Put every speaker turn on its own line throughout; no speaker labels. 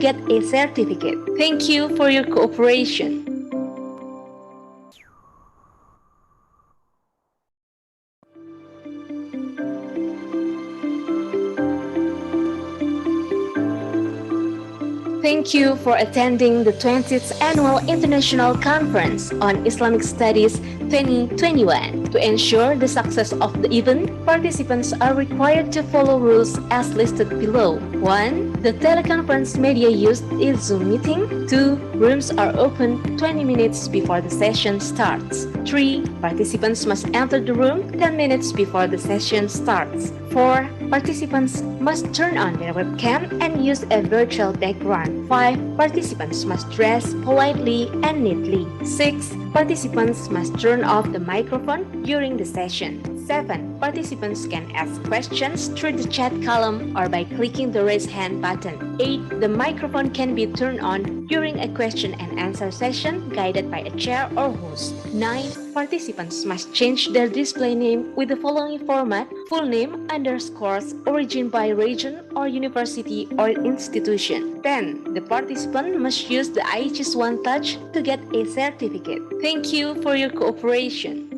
get a certificate. Thank you for your cooperation. Thank you for attending the 20th Annual International Conference on Islamic Studies 2021. To ensure the success of the event, participants are required to follow rules as listed below. 1. The teleconference media used is Zoom meeting. 2. Rooms are open 20 minutes before the session starts. 3. Participants must enter the room 10 minutes before the session starts. 4. Participants must turn on their webcam and use a virtual background. 5. Participants must dress politely and neatly. 6. Participants must turn off the microphone during the session. 7. Participants can ask questions through the chat column or by clicking the raise hand button. 8. The microphone can be turned on during a question and answer session guided by a chair or host. 9. Participants must change their display name with the following format: full name, underscores, origin by region or university or institution. 10. The participant must use the IHS One Touch to get a certificate. Thank you for your cooperation.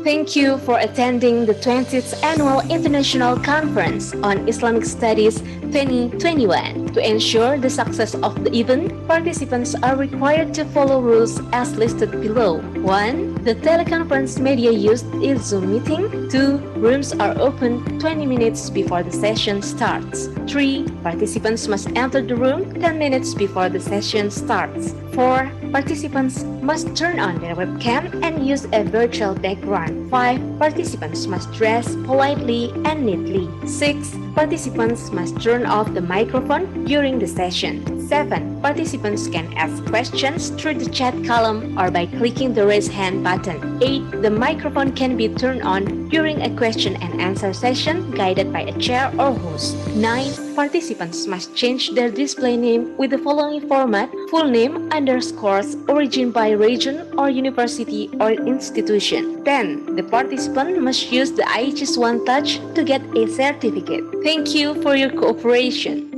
Thank you for attending the 20th Annual International Conference on Islamic Studies 2021. To ensure the success of the event, participants are required to follow rules as listed below. 1. The teleconference media used is Zoom meeting. 2. Rooms are open 20 minutes before the session starts. 3. Participants must enter the room 10 minutes before the session starts. 4. Participants must turn on their webcam and use a virtual background. 5. Participants must dress politely and neatly. 6. Participants must turn off the microphone during the session. 7. Participants can ask questions through the chat column or by clicking the raise hand button. 8. The microphone can be turned on during a question and answer session guided by a chair or host. 9. Participants must change their display name with the following format: full name, underscores, origin by region or university or institution. 10. The participant must use the IHS One Touch to get a certificate. Thank you for your cooperation.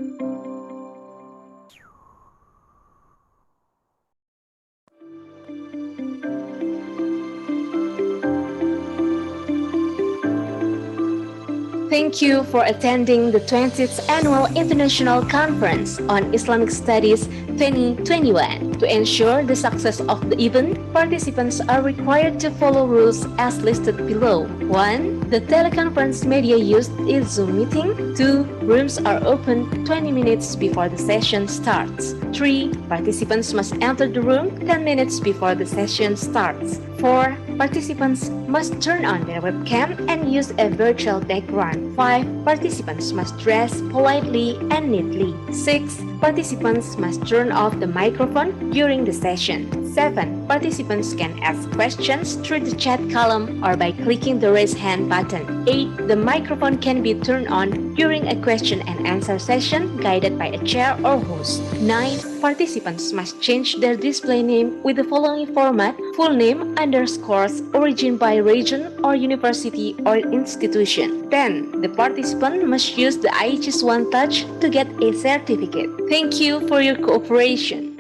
Thank you for attending the 20th Annual International Conference on Islamic Studies 2021. To ensure the success of the event, participants are required to follow rules as listed below. 1. The teleconference media used is Zoom meeting. 2. Rooms are open 20 minutes before the session starts. 3. Participants must enter the room 10 minutes before the session starts. 4. Participants must turn on their webcam and use a virtual background. 5. Participants must dress politely and neatly. 6. Participants must turn off the microphone during the session. 7. Participants can ask questions through the chat column or by clicking the raise hand button. 8. The microphone can be turned on during a question and answer session guided by a chair or host. 9. Participants must change their display name with the following format: full name, underscores, origin by region or university or institution. 10. The participant must use the IHS One Touch to get a certificate. Thank you for your cooperation.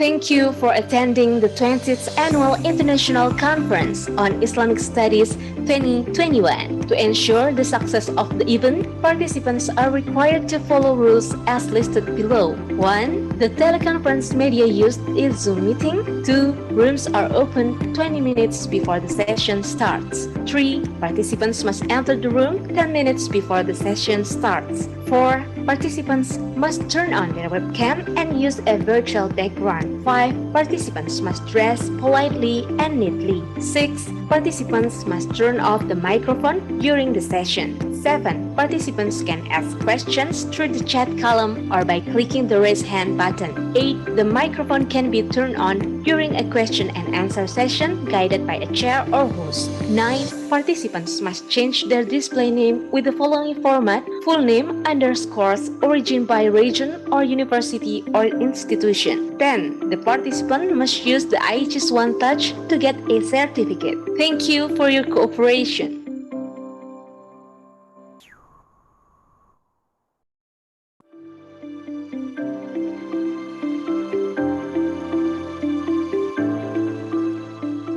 Thank you for attending the 20th Annual International Conference on Islamic Studies 2021. To ensure the success of the event, participants are required to follow rules as listed below. 1. The teleconference media used is Zoom meeting. 2. Rooms are open 20 minutes before the session starts. 3. Participants must enter the room 10 minutes before the session starts. 4. Participants must turn on their webcam and use a virtual background. 5. Participants must dress politely and neatly. 6. Participants must turn off the microphone during the session. 7. Participants can ask questions through the chat column or by clicking the raise hand button. 8. The microphone can be turned on during a question and answer session guided by a chair or host. 9. Participants must change their display name with the following format: full name, underscores, origin by region or university or institution. 10. The participant must use the IHS One Touch to get a certificate. Thank you for your cooperation.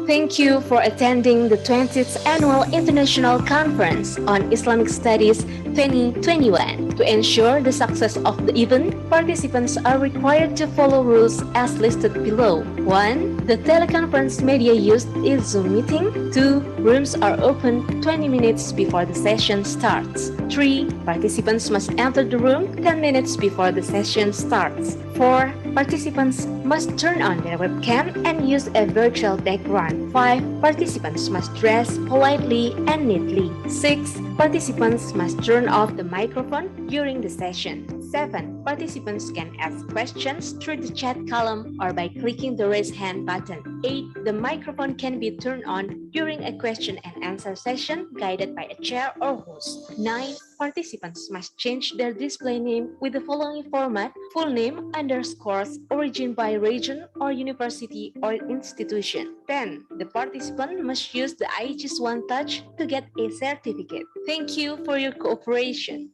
Thank you for attending the 20th Annual International Conference on Islamic Studies 2021. To ensure the success of the event, participants are required to follow rules as listed below. 1. The teleconference media used is Zoom meeting. 2. Rooms are open 20 minutes before the session starts. 3. Participants must enter the room 10 minutes before the session starts. 4. Participants must turn on their webcam and use a virtual background. 5. Participants must dress politely and neatly. 6. Participants must turn off the microphone during the session. 7. Participants can ask questions through the chat column or by clicking the raise hand button. 8. The microphone can be turned on during a question and answer session guided by a chair or host. 9. Participants must change their display name with the following format: full name, underscores, origin by region or university or institution. 10. The participant must use the IHS One Touch to get a certificate. Thank you for your cooperation.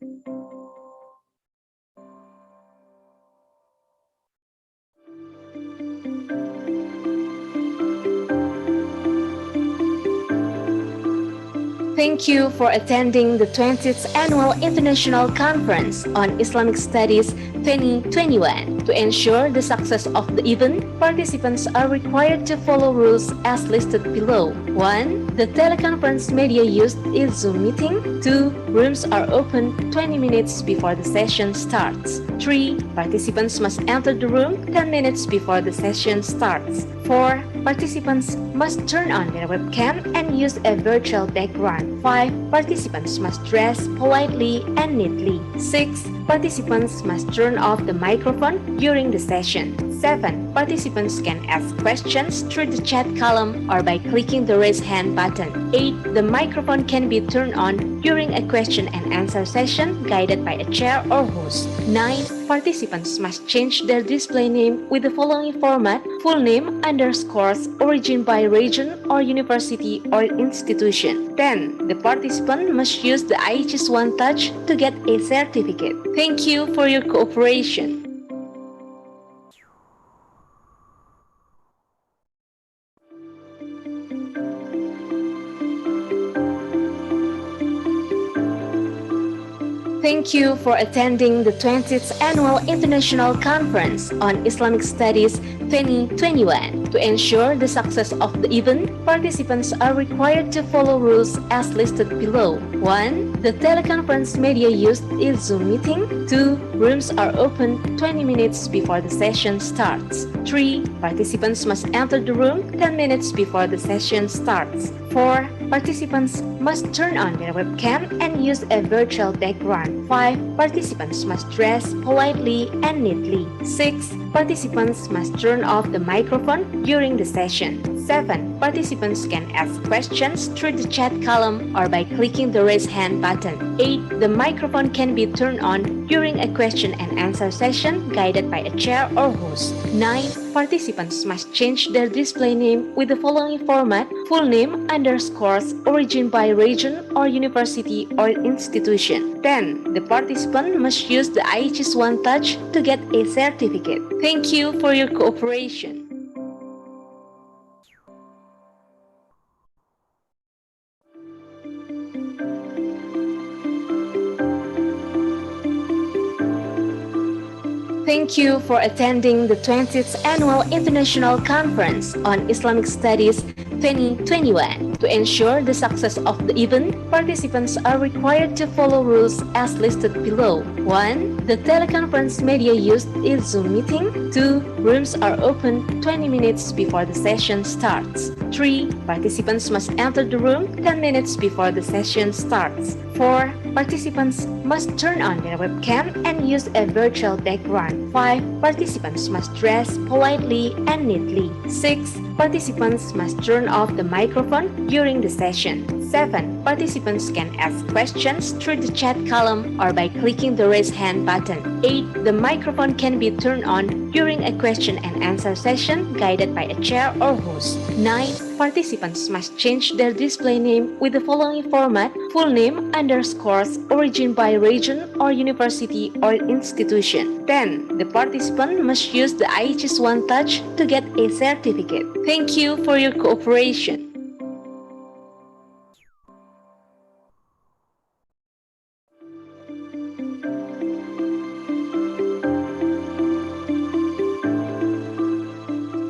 Thank you for attending the 20th Annual International Conference on Islamic Studies 2021. To ensure the success of the event, participants are required to follow rules as listed below. 1. The teleconference media used is Zoom meeting. 2. Rooms are open 20 minutes before the session starts. 3. Participants must enter the room 10 minutes before the session starts. 4. Participants must turn on their webcam and use a virtual background. 5. Participants must dress politely and neatly. 6. Participants must turn off the microphone during the session. 7. Participants can ask questions through the chat column or by clicking the raise hand button. 8. The microphone can be turned on during a question and answer session guided by a chair or host. 9. Participants must change their display name with the following format: full name, underscores, origin by region or university or institution. 10. The participant must use the IHS One Touch to get a certificate. Thank you for your cooperation. Thank you for attending the 20th Annual International Conference on Islamic Studies 2021. To ensure the success of the event, participants are required to follow rules as listed below. 1. The teleconference media used is Zoom meeting. 2. Rooms are open 20 minutes before the session starts. 3. Participants must enter the room 10 minutes before the session starts. 4. Participants must turn on their webcam and use a virtual background. 5. Participants must dress politely and neatly. 6. Participants must turn off the microphone during the session. 7. Participants can ask questions through the chat column or by clicking the raise hand button. 8. The microphone can be turned on during a question and answer session guided by a chair or host. 9. Participants must change their display name with the following format: full name, underscores, origin by region or university or institution. 10. The participant must use the IHS One Touch to get a certificate. Thank you for your cooperation. Thank you for attending the 20th Annual International Conference on Islamic Studies 2021. To ensure the success of the event, participants are required to follow rules as listed below. 1. The teleconference media used is Zoom meeting. 2. Rooms are open 20 minutes before the session starts. 3. Participants must enter the room 10 minutes before the session starts. 4. Participants must turn on their webcam and use a virtual background. 5. Participants must dress politely and neatly. 6. Participants must turn off the microphone during the session. 7. Participants can ask questions through the chat column or by clicking the raise hand button. 8. The microphone can be turned on during a question and answer session guided by a chair or host. 9. Participants must change their display name with the following format: full name, underscores, origin by region or university or institution. 10. The participant must use the IHS One Touch to get a certificate. Thank you for your cooperation.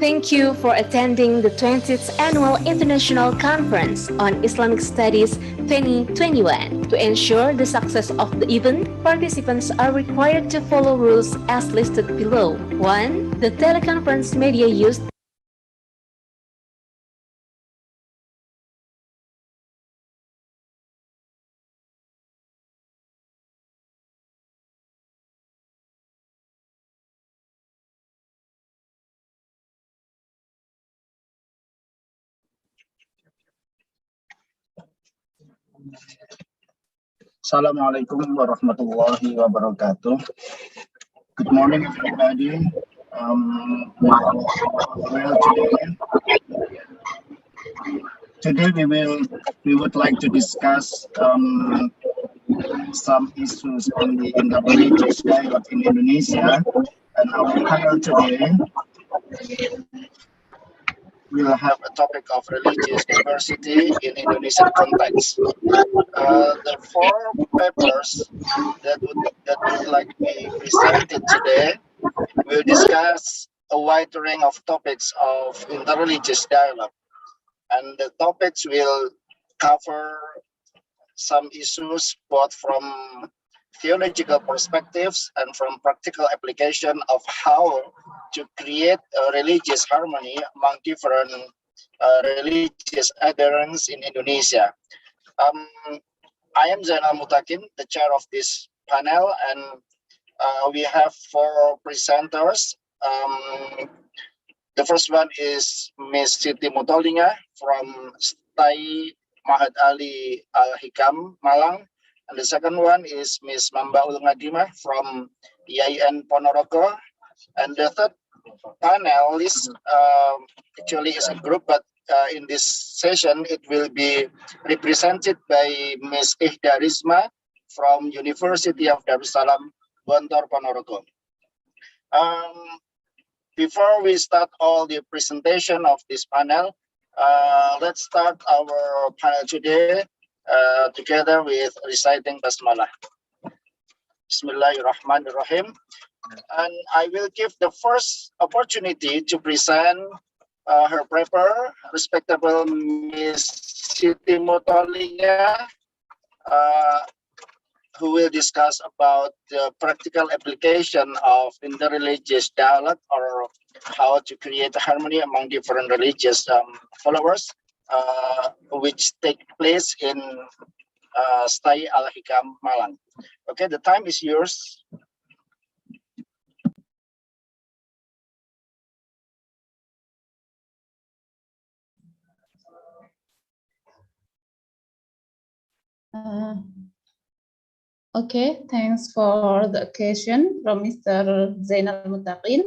Thank you for attending the 20th Annual International Conference on Islamic Studies 2021. To ensure the success of the event, participants are required to follow rules as listed below. 1. The teleconference media used
Assalamualaikum warahmatullahi wabarakatuh. Good morning, everybody. Well, today we would like to discuss some issues on the interreligious dialogue in Indonesia, and our panel today will have a topic of religious diversity in Indonesian context. The four papers that would like to be presented today will discuss a wide range of topics of interreligious dialogue, and the topics will cover some issues both from theological perspectives and from practical application of how to create a religious harmony among different religious adherents in Indonesia. I am Zainal Mutakin, the chair of this panel, and we have four presenters. The first one is Ms. Siti Mutolinga from STAI Mahad Ali Al-Hikam, Malang. And the second one is Ms. Mambaul Ngadima from IAIN Ponorogo. And the third panelist actually is a group, but in this session, it will be represented by Ms. Ihda Risma from University of Darussalam, Gontor, Ponorogo. Before we start all the presentation of this panel, let's start our panel today together with reciting Basmalah. Bismillahirrahmanirrahim. And I will give the first opportunity to present her paper, respectable Ms. Siti Mutolinga, who will discuss about the practical application of interreligious dialogue, or how to create harmony among different religious followers, which take place in STAI Al-Hikam, Malang. Okay, the time is yours.
Okay, thanks for the occasion from Mr. Zainal Mutakin.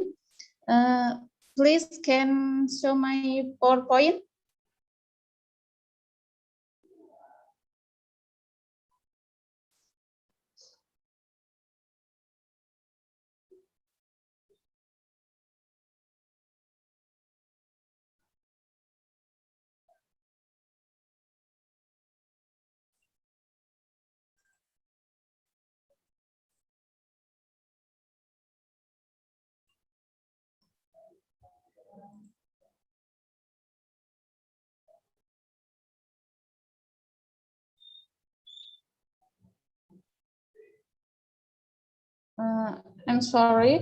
Please can show my PowerPoint. I'm sorry.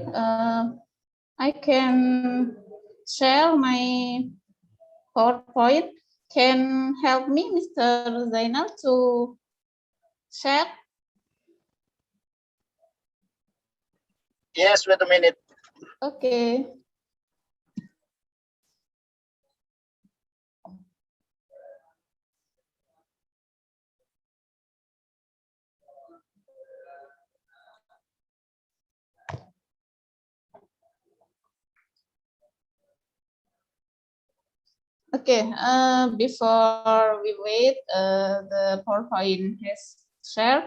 I can share my PowerPoint. Can help me, Mr. Zainal, to share?
Yes, wait a minute.
Okay. Okay, before we wait, the PowerPoint has shared.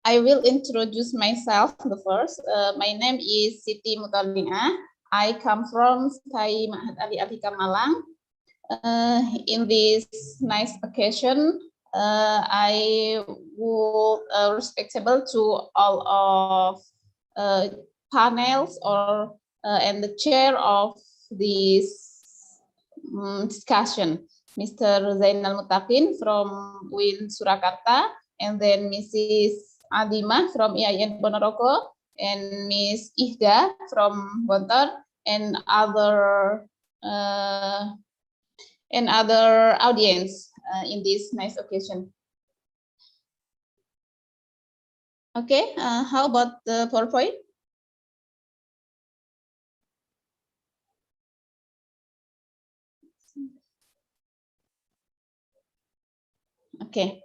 I will introduce myself the first. My name is Siti Mutalinga. I come from Stai Mahat Ali Alika Malang. In this nice occasion, I would respectable to all of panels or and the chair of this discussion, Mr. Zainal Mutakin from Win Surakarta, and then Mrs. Adima from IAIN Ponorogo, and Miss Ihda from Gontor, and other audience in this nice occasion. Okay, how about the PowerPoint? Okay.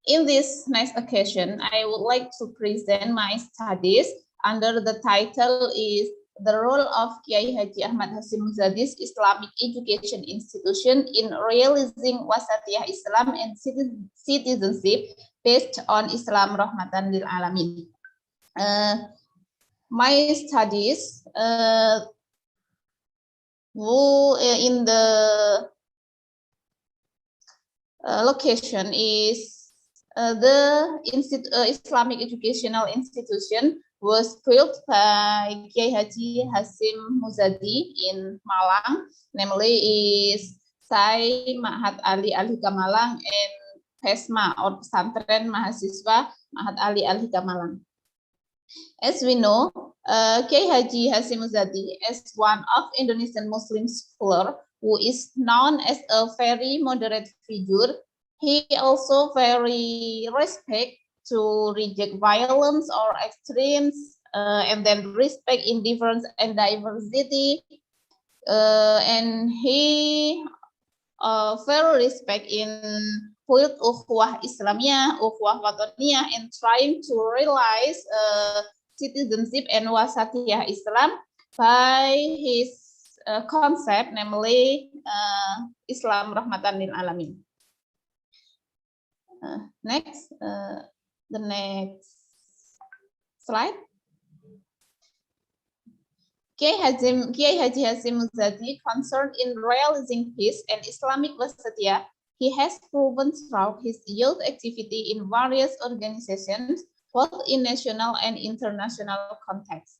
In this nice occasion, I would like to present my studies under the title is the role of Kiai Haji Ahmad Hasyim Muzadi's Islamic Education Institution in realizing wasatiyah Islam and citizenship based on Islam Rahmatan lil Alamin. My studies in the location is the Islamic Educational Institution was built by Kiai Haji Hasyim Muzadi in Malang, namely is Sai Mahat Ali Alika Malang and PESMA or Pesantren Mahasiswa Mahat Ali Alika Malang. As we know, Kiai Haji Hasyim Muzadi is one of Indonesian Muslim scholar who is known as a very moderate figure. He also very respect to reject violence or extremes, and then respect indifference and diversity. And he very respect in build ukhuwah Islamiyah, ukhuwah wataniyah, and trying to realize citizenship and wasatiyah Islam by his concept, namely Islam Rahmatan lil Alamin. The next slide. Kiai Haji Hasyim Muzadi, concerned in realizing peace and Islamic wasatiyah, he has proven throughout his youth activity in various organizations, both in national and international contexts.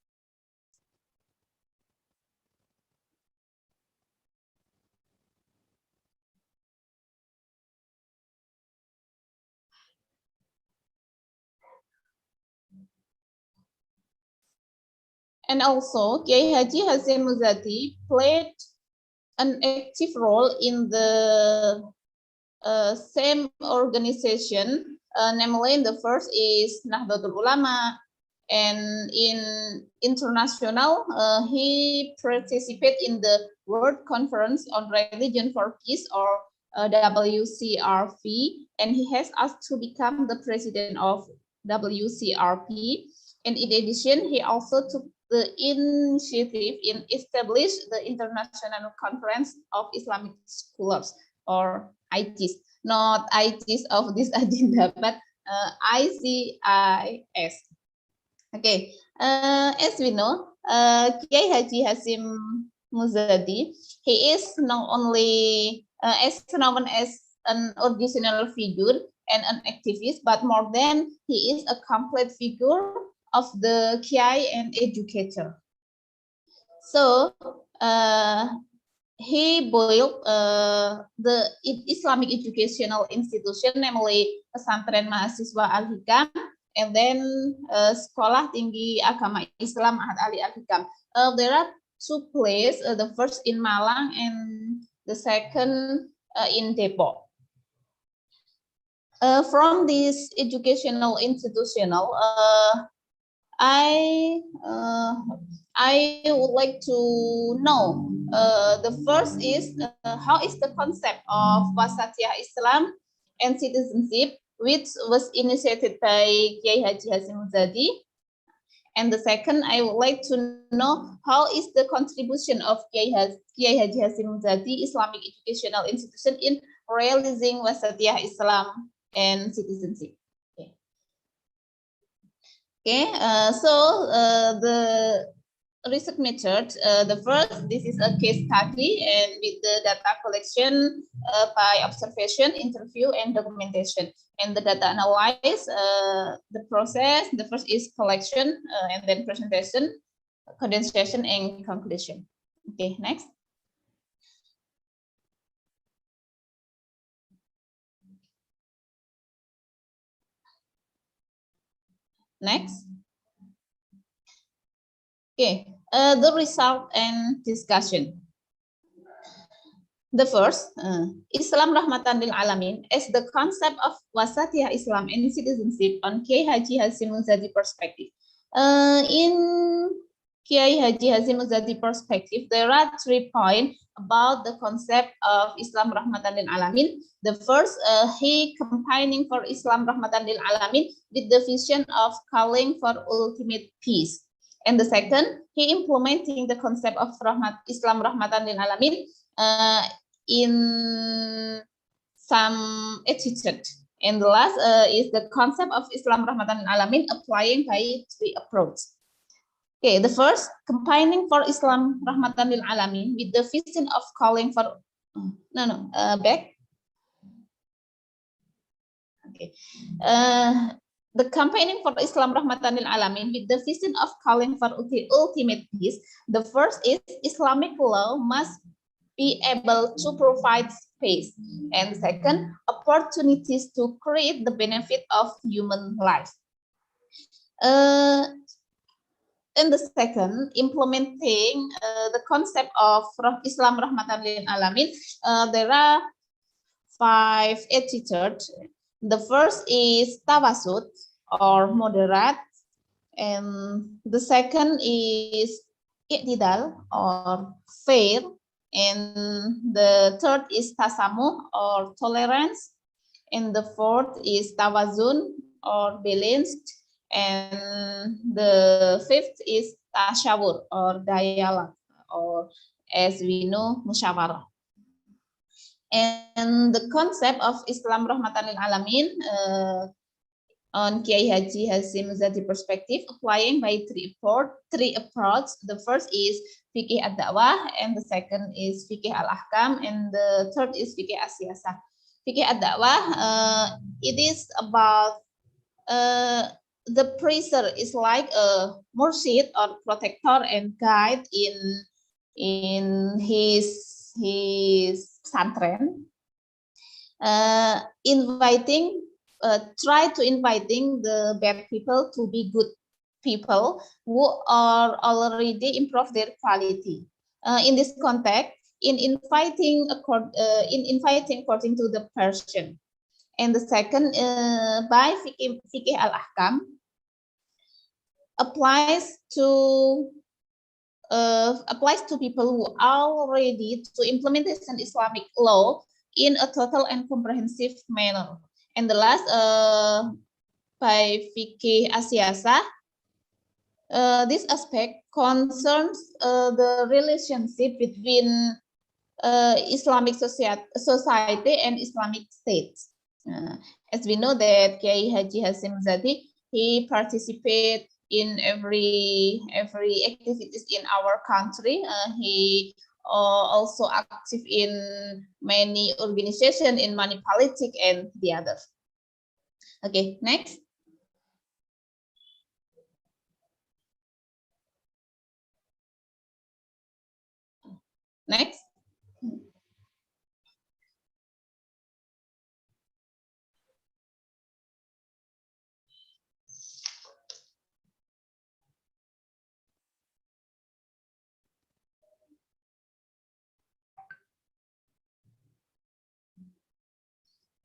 And also, Kiai Haji Hasyim Muzadi played an active role in the same organization, namely the first is Nahdlatul Ulama, and in international, he participated in the World Conference on Religion for Peace or WCRP, and he has asked to become the president of WCRP. And in addition, he also took the initiative in establish the International Conference of Islamic Scholars or ICIS, not ICIS of this agenda, but ICIS. Okay, as we know, Kiai Haji Hasyim Muzadi, he is not only known as an original figure and an activist, but more than he is a complete figure of the Kiai and educator. So he built the Islamic educational institution, namely Pesantren Mahasiswa Al-Hikam, and then Sekolah Tinggi Agama Islam Ma'had Ali Al-Hikam. There are two places, the first in Malang and the second in Depok. From this educational institutional, I would like to know the first is how is the concept of Wasatiyah Islam and citizenship, which was initiated by Kiai Haji Hasyim Muzadi. And the second, I would like to know how is the contribution of Kiai Haji Hasyim Muzadi Islamic Educational Institution in realizing Wasatiyah Islam and citizenship. Okay, the research method, the first, this is a case study and with the data collection by observation, interview, and documentation. And the data analyze, the process, the first is collection, and then presentation, condensation, and conclusion. Okay, next. Next. Okay, the result and discussion. The first, Islam Rahmatan lil Alamin as the concept of Wasatiyah Islam and citizenship on Kiai Haji Hasyim Muzadi perspective. In Kiai Haji Hasyim Muzadi perspective, there are 3 points about the concept of Islam Rahmatan lil Alamin. The first, he combining for Islam Rahmatan lil Alamin with the vision of calling for ultimate peace. And the second, he implementing the concept of Islam Rahmatan lil Alamin in some attitude. And the last is the concept of Islam Rahmatan lil Alamin applying by 3 approaches. Okay, the first, combining for Islam Rahmatan lil Alamin with the vision of calling for back. Okay, the campaigning for Islam Rahmatan lil Alamin with the vision of calling for ultimate peace. The first is Islamic law must be able to provide space, and second, opportunities to create the benefit of human life. And the second, implementing the concept of Islam Rahmatan lil Alamin, there are 5 attitudes. The first is tawasud or moderate, and the second is i'tidal or fair, and the third is tasamuh or tolerance, and the fourth is tawazun or balanced, and the fifth is tashawur or dialogue, or as we know, musyawarah. And the concept of Islam Rahmatan lil Alamin on Kiai Haji Hasyim Muzadi perspective, applying by 3 approaches. The first is fikih ad-da'wah, and the second is fikih al-ahkam, and the third is fikih as-siyasah. Fikih ad-da'wah, it is about the preacher is like a mursyid or protector and guide in his pesantren, try to inviting the bad people to be good people who are already improve their quality. In this context, in inviting according to the person. And the second, by fikih al-ahkam, applies to people who are ready to implement an Islamic law in a total and comprehensive manner. And the last, by fikih as-siyasah, this aspect concerns the relationship between Islamic society and Islamic states. As we know that Kiai Haji Hasyim Muzadi, he participated in every activities in our country. He also active in many organizations, in money politics and the others. Okay, next. Next.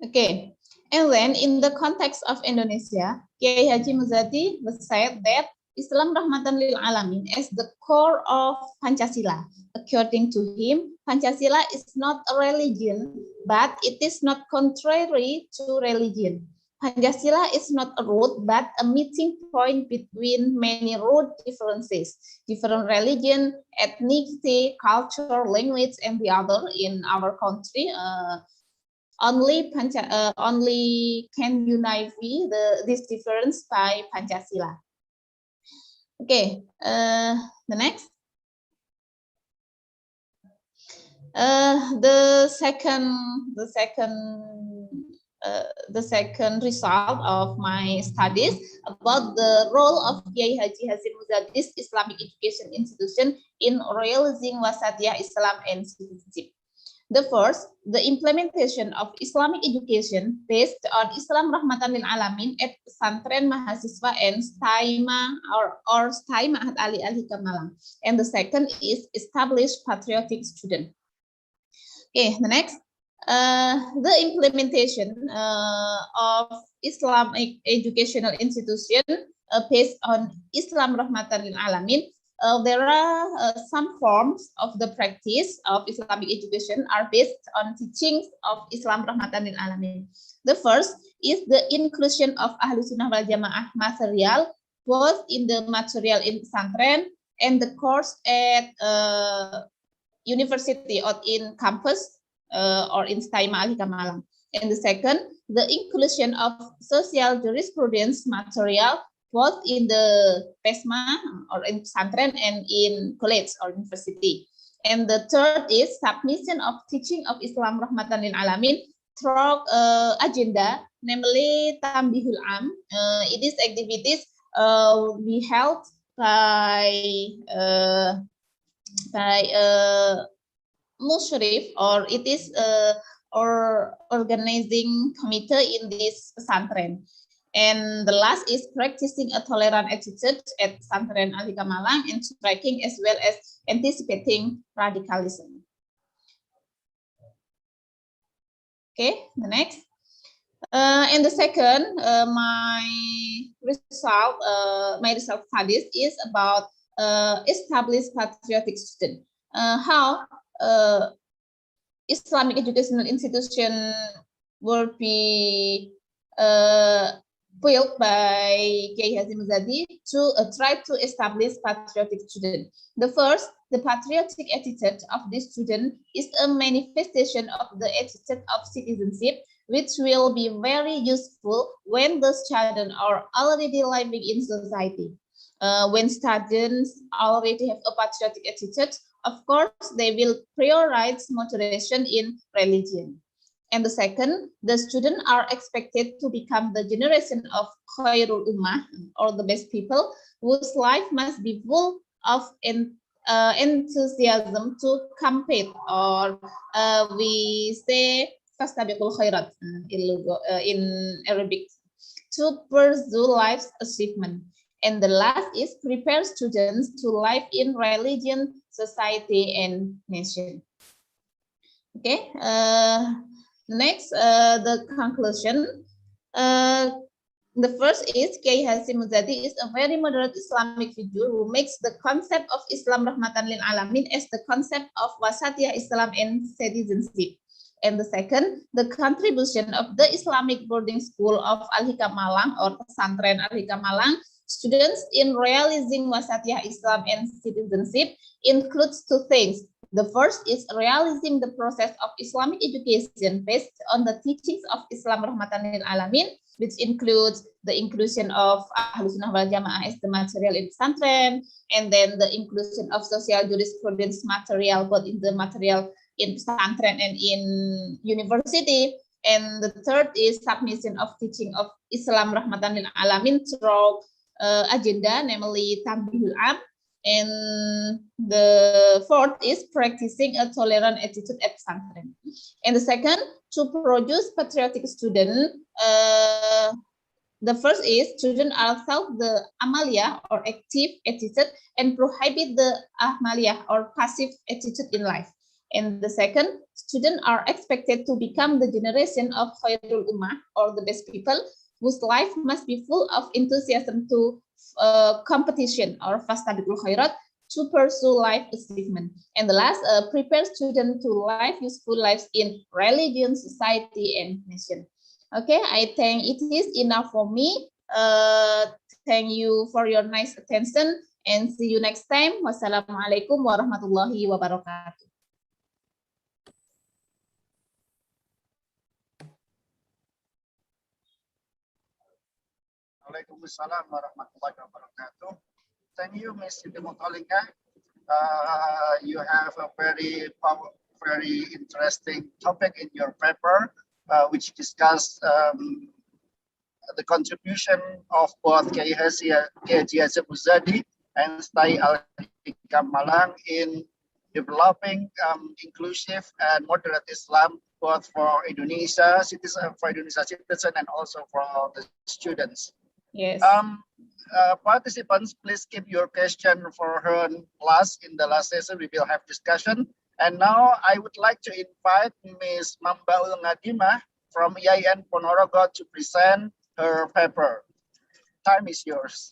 Okay, and then in the context of Indonesia, Kiai Haji Muzadi said that Islam Rahmatan lil Alamin is the core of Pancasila. According to him, Pancasila is not a religion, but it is not contrary to religion. Pancasila is not a root, but a meeting point between many root differences, different religion, ethnicity, culture, language, and the other in our country. Only can unite this difference by Pancasila. Okay, the next. The second result of my studies about the role of Kiai Haji Hasim Muzadi's Islamic Education Institution in realizing Wasatiyah Islam and citizenship. The first, the implementation of Islamic education based on Islam Rahmatan lil Alamin at Pesantren Mahasiswa and STAIMA or STAI Ma'had Ali Al-Hikam Malang. And the second is established patriotic student. Okay, the next, the implementation of Islamic educational institution based on Islam Rahmatan lil Alamin. There are some forms of the practice of Islamic education are based on teachings of Islam Rahmatan lil Alamin. The first is the inclusion of Ahlus Sunnah wal Jamaah material, both in the material in pesantren and the course at university or in campus or in STAIMA Al-Hikam Malang. And the second, the inclusion of social jurisprudence material both in the PESMA or in pesantren and in college or university. And the third is submission of teaching of Islam Rahmatan lil Alamin through agenda, namely Tambihul Am. It is activities we held by Mushrif, or it is or organizing committee in this pesantren. And the last is practicing a tolerant attitude at Pesantren Al-Hikam Malang and striking as well as anticipating radicalism. Okay, the next. And the second, my result studies is about established patriotic student. How Islamic educational institution will be built by Kiai Haji Muzadi to try to establish patriotic student. The first, the patriotic attitude of this student is a manifestation of the attitude of citizenship, which will be very useful when the students are already living in society. When students already have a patriotic attitude, of course, they will prioritize moderation in religion. And the second, the students are expected to become the generation of Khairul Ummah, or the best people, whose life must be full of enthusiasm to compete, or we say fastabiqul khairat in Arabic, to pursue life's achievement. And the last is prepare students to live in religion, society, and nation. Okay. Next, the conclusion. The first is Kiai Hasim Muzadi is a very moderate Islamic figure who makes the concept of Islam Rahmatan lil Alamin as the concept of Wasatiyah Islam and citizenship. And the second, the contribution of the Islamic boarding school of Al-Hikam Malang or Pesantren Al-Hikam Malang students in realizing Wasatiyah Islam and citizenship includes two things. The first is realizing the process of Islamic education based on the teachings of Islam Rahmatan lil Alamin, which includes the inclusion of Ahlus Sunnah wal Jamaah as the material in pesantren, and then the inclusion of social jurisprudence material both in the material in pesantren and in university. And the third is submission of teaching of Islam Rahmatan lil Alamin through agenda, namely Tambihul Am. And the fourth is practicing a tolerant attitude at pesantren. And the second, to produce patriotic student, the first is students are self the amaliyah or active attitude and prohibit the ahmaliyah or passive attitude in life. And the second, students are expected to become the generation of Khairul Ummah, or the best people, whose life must be full of enthusiasm to competition, or fastabiqul khairat, to pursue life achievement. And the last, prepare students to live useful lives in religion, society, and nation. Okay, I think it is enough for me. Thank you for your nice attention, and see you next time. Wassalamualaikum warahmatullahi wabarakatuh.
Waalaikumsalam warahmatullahi wabarakatuh. Thank you, Ms. Siti Muttalingah. You have a very interesting topic in your paper, which discuss the contribution of both Kiai Haji Hasyim Muzadi and Stai Al-Hikam Malang in developing inclusive and moderate Islam, both for Indonesia citizen and also for the students.
Yes.
Participants, please keep your question for her last. In the last session, we will have discussion. And now I would like to invite Ms. Mambaul Ngadimah from IAIN Ponorogo to present her paper. Time is yours.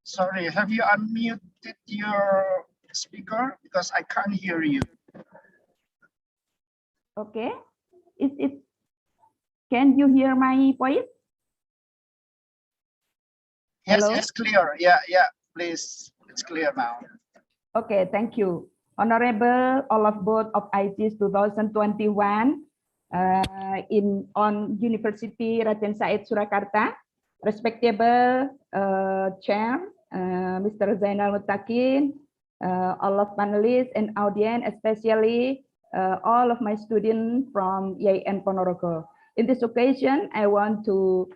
Sorry, have you unmuted your speaker? Because I can't hear you.
Okay. Can you hear my voice?
Yes,
Hello?
it's clear. Yeah, please. It's clear now.
Okay, thank you. Honorable all of Board of ITIS 2021 on University Raden Said Surakarta, respectable Chair, Mr. Zainal Mutakin, all of panelists and audience, especially all of my students from IAIN Ponorogo. In this occasion, I want to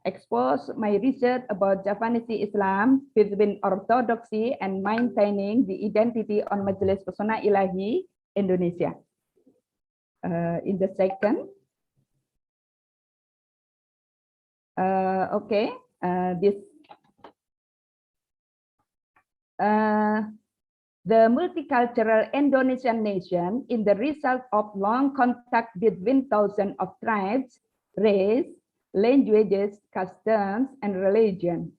expose my research about Javanese Islam between orthodoxy and maintaining the identity on Majelis Pesona Ilahi Indonesia. In the second, okay, the multicultural Indonesian nation in the result of long contact between thousands of tribes, race, languages, customs, and religion.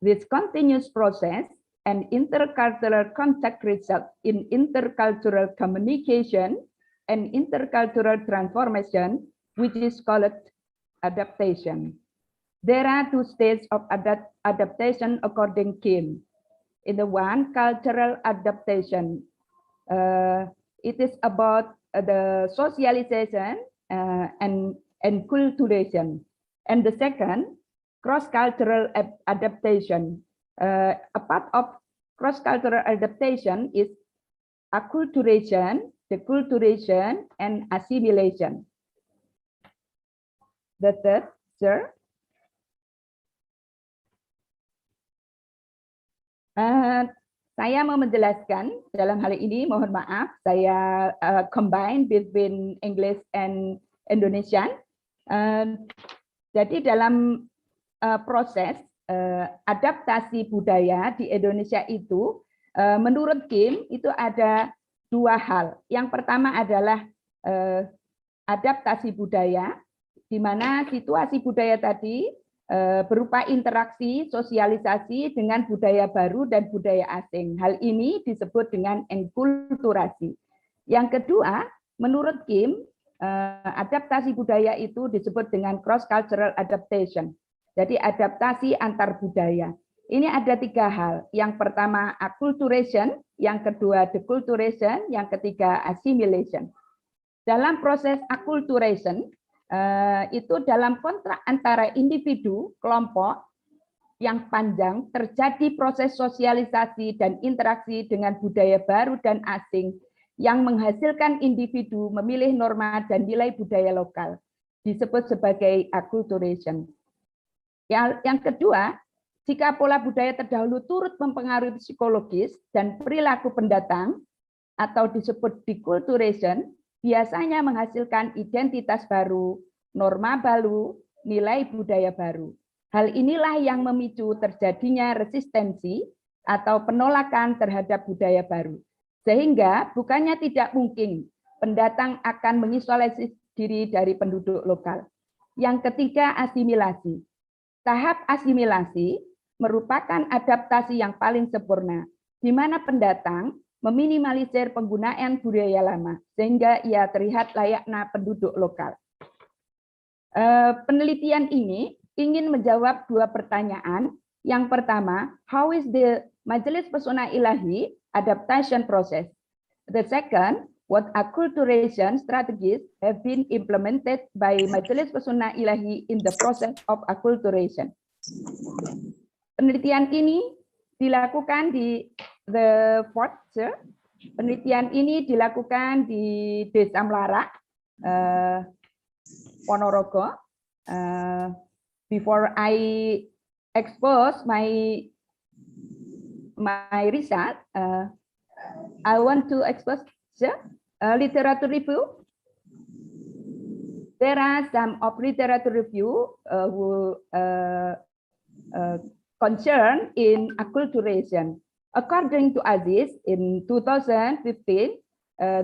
This continuous process and intercultural contact result in intercultural communication and intercultural transformation, which is called adaptation. There are two stages of adaptation according to Kim. In the one, cultural adaptation. It is about the socialization and enculturation. And the second, cross-cultural adaptation. A part of cross-cultural adaptation is acculturation, deculturation, and assimilation. The third, sir. Saya mau menjelaskan dalam hal ini, mohon maaf, saya combine between English and Indonesian. Jadi dalam proses adaptasi budaya di Indonesia itu, menurut Kim itu ada dua hal. Yang pertama adalah adaptasi budaya, di mana situasi budaya tadi berupa interaksi, sosialisasi dengan budaya baru dan budaya asing. Hal ini disebut dengan enkulturasi. Yang kedua, menurut Kim, adaptasi budaya itu disebut dengan cross-cultural adaptation. Jadi adaptasi antar budaya. Ini ada 3 hal. Yang pertama acculturation, yang kedua deculturation, yang ketiga assimilation. Dalam proses acculturation, itu dalam kontrak antara individu, kelompok yang panjang, terjadi proses sosialisasi dan interaksi dengan budaya baru dan asing yang menghasilkan individu memilih norma dan nilai budaya lokal. Disebut sebagai acculturation. Yang kedua, jika pola budaya terdahulu turut mempengaruhi psikologis dan perilaku pendatang, atau disebut deculturation, biasanya menghasilkan identitas baru, norma baru, nilai budaya baru. Hal inilah yang memicu terjadinya resistensi atau penolakan terhadap budaya baru. Sehingga bukannya tidak mungkin pendatang akan mengisolasi diri dari penduduk lokal. Yang ketiga, asimilasi. Tahap asimilasi merupakan adaptasi yang paling sempurna, di mana pendatang meminimalisir penggunaan budaya lama, sehingga ia terlihat layaknya penduduk lokal. Penelitian ini ingin menjawab 2 pertanyaan. Yang pertama, how is the Majelis Pesona Ilahi adaptation process? The second, what acculturation strategies have been implemented by Majelis Pesona Ilahi in the process of acculturation? Penelitian ini dilakukan di The Fort. Penelitian ini dilakukan di Desa Melarak, Ponorogo. Before I expose my result, I want to expose literature review. There are some of literature review who concern in acculturation. According to Aziz, in 2015,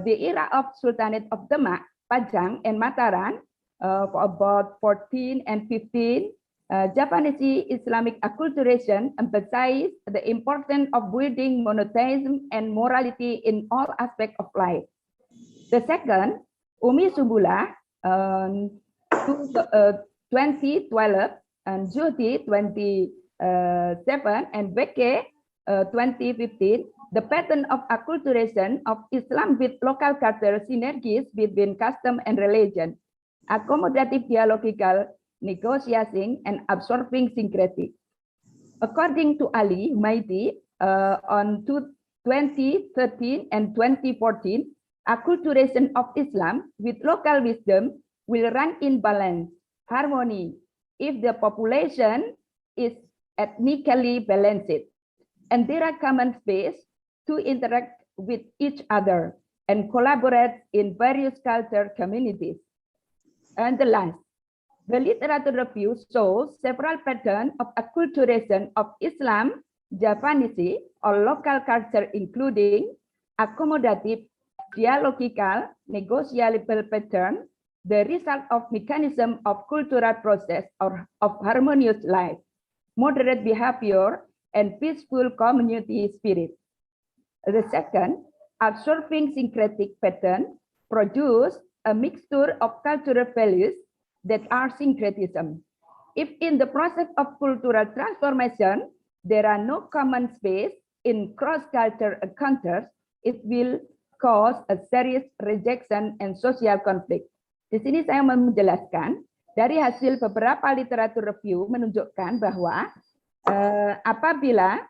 the era of Sultanate of Demak, Pajang, and Mataram, for about 14 and 15, Japanese Islamic acculturation emphasized the importance of building monotheism and morality in all aspects of life. The second, Umi Subula, 2012, and Jyoti 27, and Beke 2015, the pattern of acculturation of Islam with local culture synergies between custom and religion, accommodative dialogical negotiating and absorbing syncretic. According to Ali Humaidi, on 2013 and 2014, acculturation of Islam with local wisdom will run in balance, harmony, if the population is ethnically balanced, and there are common space to interact with each other and collaborate in various culture communities. And the last, the literature review shows several patterns of acculturation of Islam, Japanese, or local culture, including accommodative, dialogical, negotiable pattern, the result of mechanism of cultural process or of harmonious life, moderate behavior, and peaceful community spirit. The second, absorbing syncretic pattern, produce a mixture of cultural values that are syncretism. If in the process of cultural transformation, there are no common space in cross-cultural encounters, it will cause a serious rejection and social conflict. Di sini saya menjelaskan, dari hasil beberapa literatur review menunjukkan bahwa apabila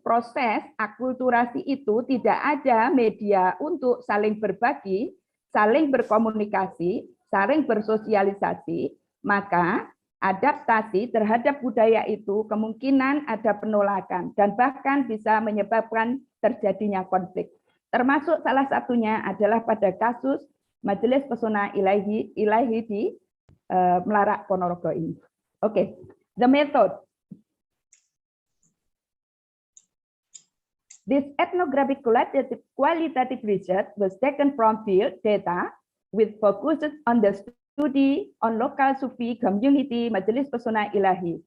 proses akulturasi itu tidak ada media untuk saling berbagi, saling berkomunikasi, saling bersosialisasi, maka adaptasi terhadap budaya itu kemungkinan ada penolakan dan bahkan bisa menyebabkan terjadinya konflik. Termasuk salah satunya adalah pada kasus Majelis Pesona Ilahi di Melarak Ponorogo ini. Okay, the method. This ethnographic qualitative research was taken from field data with focus on the Studi on Local Sufi Community Majelis Pesona Ilahi.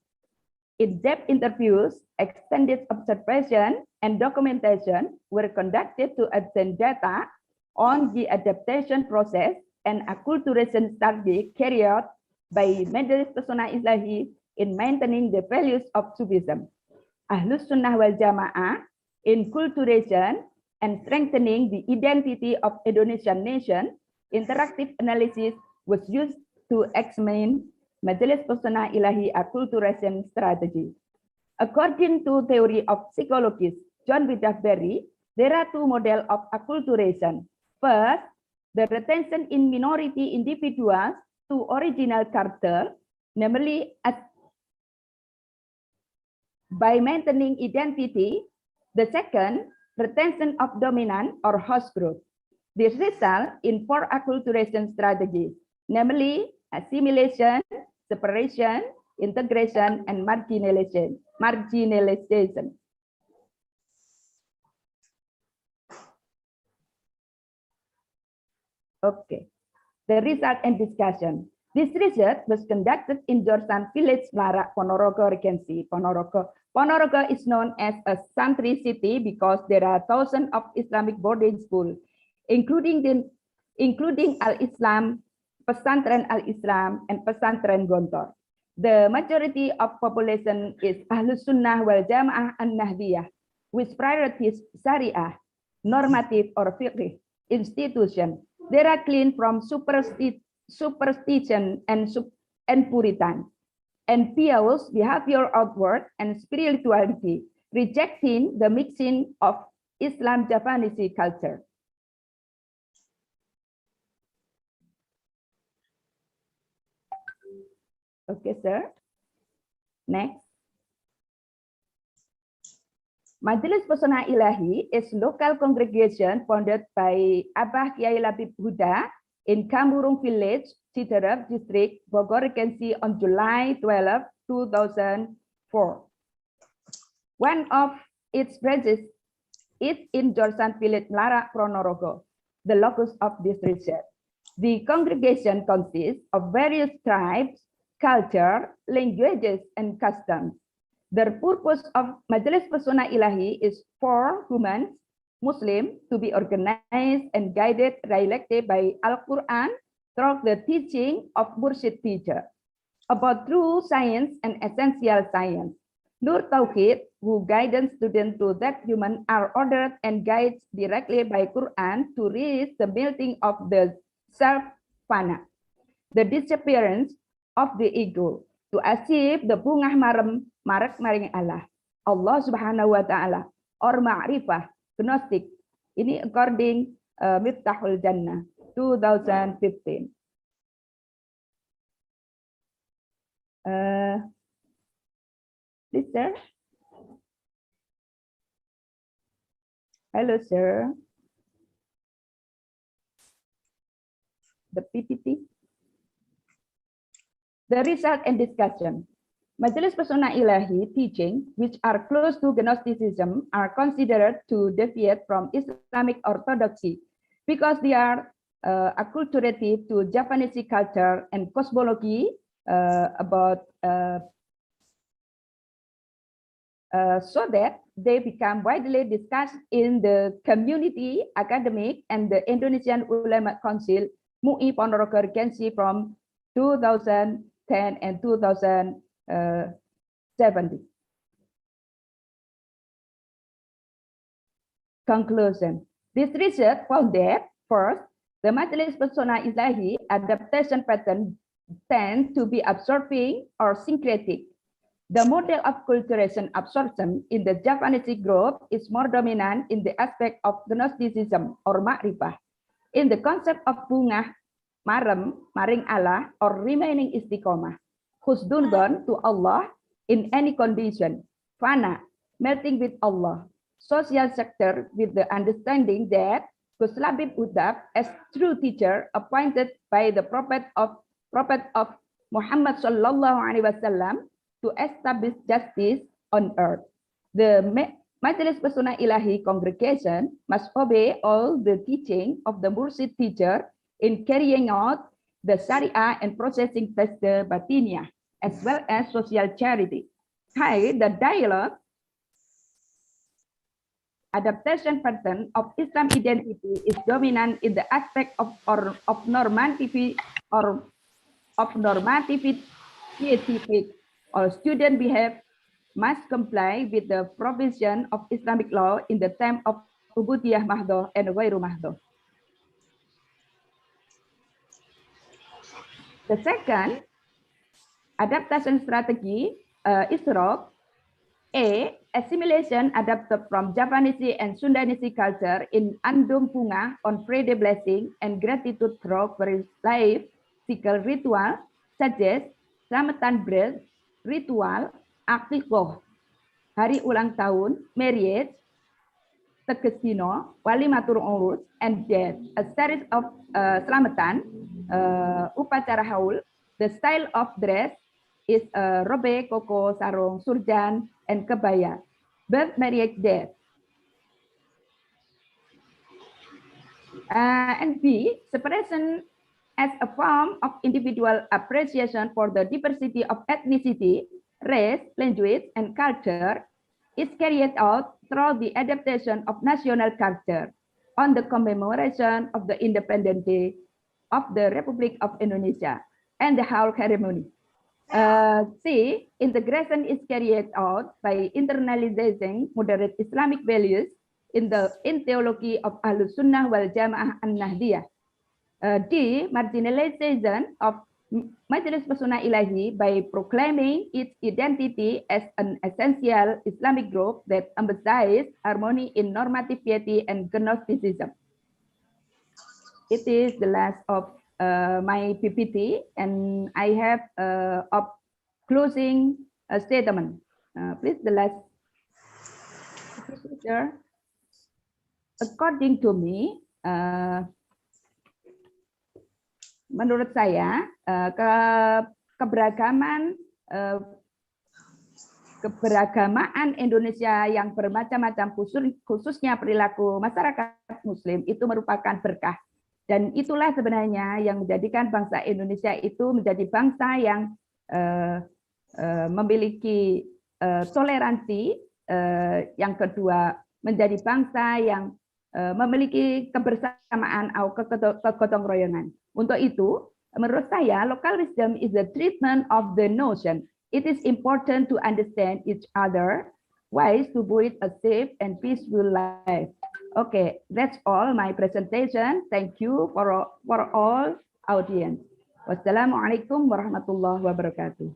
In-depth interviews, extended observation, and documentation were conducted to obtain data on the adaptation process and acculturation study carried out by Majelis Pesona Ilahi in maintaining the values of Sufism. Ahlus Sunnah wal Jamaah in culturation and strengthening the identity of Indonesian nation. Interactive analysis was used to examine Majelis Pesona Ilahi acculturation strategy. According to theory of psychologist John Widaf Berry, there are two models of acculturation. First, the retention in minority individuals to original character, namely by maintaining identity. The second, retention of dominant or host group. This results in four acculturation strategies, namely assimilation, separation, integration, and marginalization. Okay, the result and discussion. This research was conducted in Jorsan Village, Melarak, Ponorogo Regency. Ponorogo is known as a sanctuary city because there are thousands of Islamic boarding schools, including Al-Islam, Pesantren Al-Islam, and Pesantren Gontor. The majority of population is Ahlus Sunnah wal Jamaah An-Nahdiyah, which priorities Syariah, normative or fiqh institution. They are clean from superstition and Puritan, and pious behavior outward and spirituality, rejecting the mixing of Islam Javanese culture. Okay, sir. Next. Majelis Pesona Ilahi is local congregation founded by Abah Kiai Labib Huda in Kamburung Village, Citarap District, Bogor Regency on July 12, 2004. One of its branches is in Jorsan Village, Melarak, Ponorogo, the locus of this research. The congregation consists of various tribes, culture, languages, and customs. The purpose of Majelis Pesona Ilahi is for humans, Muslims, to be organized and guided directly by Al-Quran through the teaching of Mursyid teacher about true science and essential science. Nur Tauhid, who guides students to that human are ordered and guided directly by Quran to reach the melting of the self-fana, the disappearance of the ego, to achieve the bungah marak maring Allah Subhanahu wa Ta'ala, or ma'rifah, Gnostic. Ini according Miftahul Jannah 2015. Please, sir. Hello, sir. The PPT. The result and discussion. Majelis Pesona Ilahi teaching, which are close to Gnosticism, are considered to deviate from Islamic orthodoxy because they are acculturative to Japanese culture and cosmology so that they become widely discussed in the community, academic, and the Indonesian Ulama Council, MUI Ponorogo Regency from 2010 and 2070. Conclusion. This research found that, first, the Majelis Pesona Ilahi adaptation pattern tend to be absorbing or syncretic. The model of culturation absorption in the Javanese group is more dominant in the aspect of Gnosticism or Ma'rifah. In the concept of bungah, maring Allah, or remaining istiqomah, husnudon to Allah in any condition, fana, melting with Allah, social sector with the understanding that Gus Labib Udab, as true teacher appointed by the Prophet of Muhammad Sallallahu Alaihi Wasallam to establish justice on earth. The Majelis Pesona Ilahi congregation must obey all the teaching of the Mursyid teacher in carrying out the Sharia and processing the Batinia, as well as social charity. High, the dialogue adaptation pattern of Islam identity is dominant in the aspect of normativity or of normativity. All students behave must comply with the provision of Islamic law in the term of Ubudiyah Mahdoh and Ghairu Mahdoh. The second adaptation strategy is assimilation adapted from Javanese and Sundanese culture in Andum Punga on Friday blessing and gratitude through various life cycle ritual such as Selamatan bread, ritual, akikoh, hari ulang tahun, marriage, Tegesdino, Walimatur Urus, and death, a series of Selamatan, upacara haul. The style of dress is robe, koko, sarung, surjan, and kebaya. Birth, marriage, death. And B, separation as a form of individual appreciation for the diversity of ethnicity, race, language, and culture is carried out through the adaptation of national culture on the commemoration of the Independence Day of the Republic of Indonesia and the whole ceremony. C, integration is carried out by internalizing moderate Islamic values in theology of Ahlus Sunnah wal Jamaah an-Nahdiyah. D, marginalization of Majelis Pesunnah Ilahi by proclaiming its identity as an essential Islamic group that emphasizes harmony in normative piety and Gnosticism. It is the last of my PPT, and I have a closing statement. Please, the last. According to me, menurut saya keberagamaan Indonesia yang bermacam-macam khususnya perilaku masyarakat Muslim itu merupakan berkah, dan itulah sebenarnya yang menjadikan bangsa Indonesia itu menjadi bangsa yang memiliki toleransi, yang kedua menjadi bangsa yang memiliki kebersamaan atau kegotong royongan. Untuk itu, menurut saya, local wisdom is the treatment of the notion. It is important to understand each other, ways to build a safe and peaceful life. Okay, that's all my presentation. Thank you for all audience. Wassalamualaikum warahmatullahi wabarakatuh.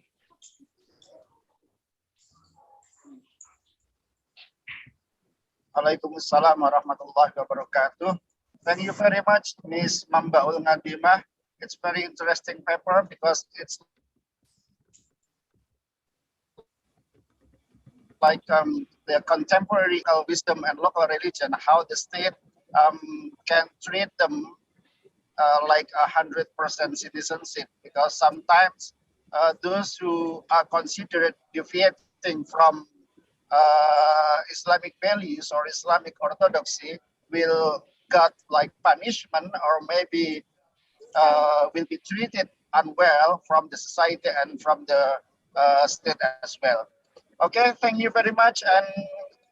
Waalaikumsalam warahmatullahi wabarakatuh. Thank you very much, Ms. Mambaul Ngadimah. It's very interesting paper because it's like the contemporary wisdom and local religion, how the state can treat them like 100% citizenship, because sometimes those who are considered deviating from Islamic values or Islamic orthodoxy will got like punishment, or maybe will be treated unwell from the society and from the state as well. Okay, thank you very much. And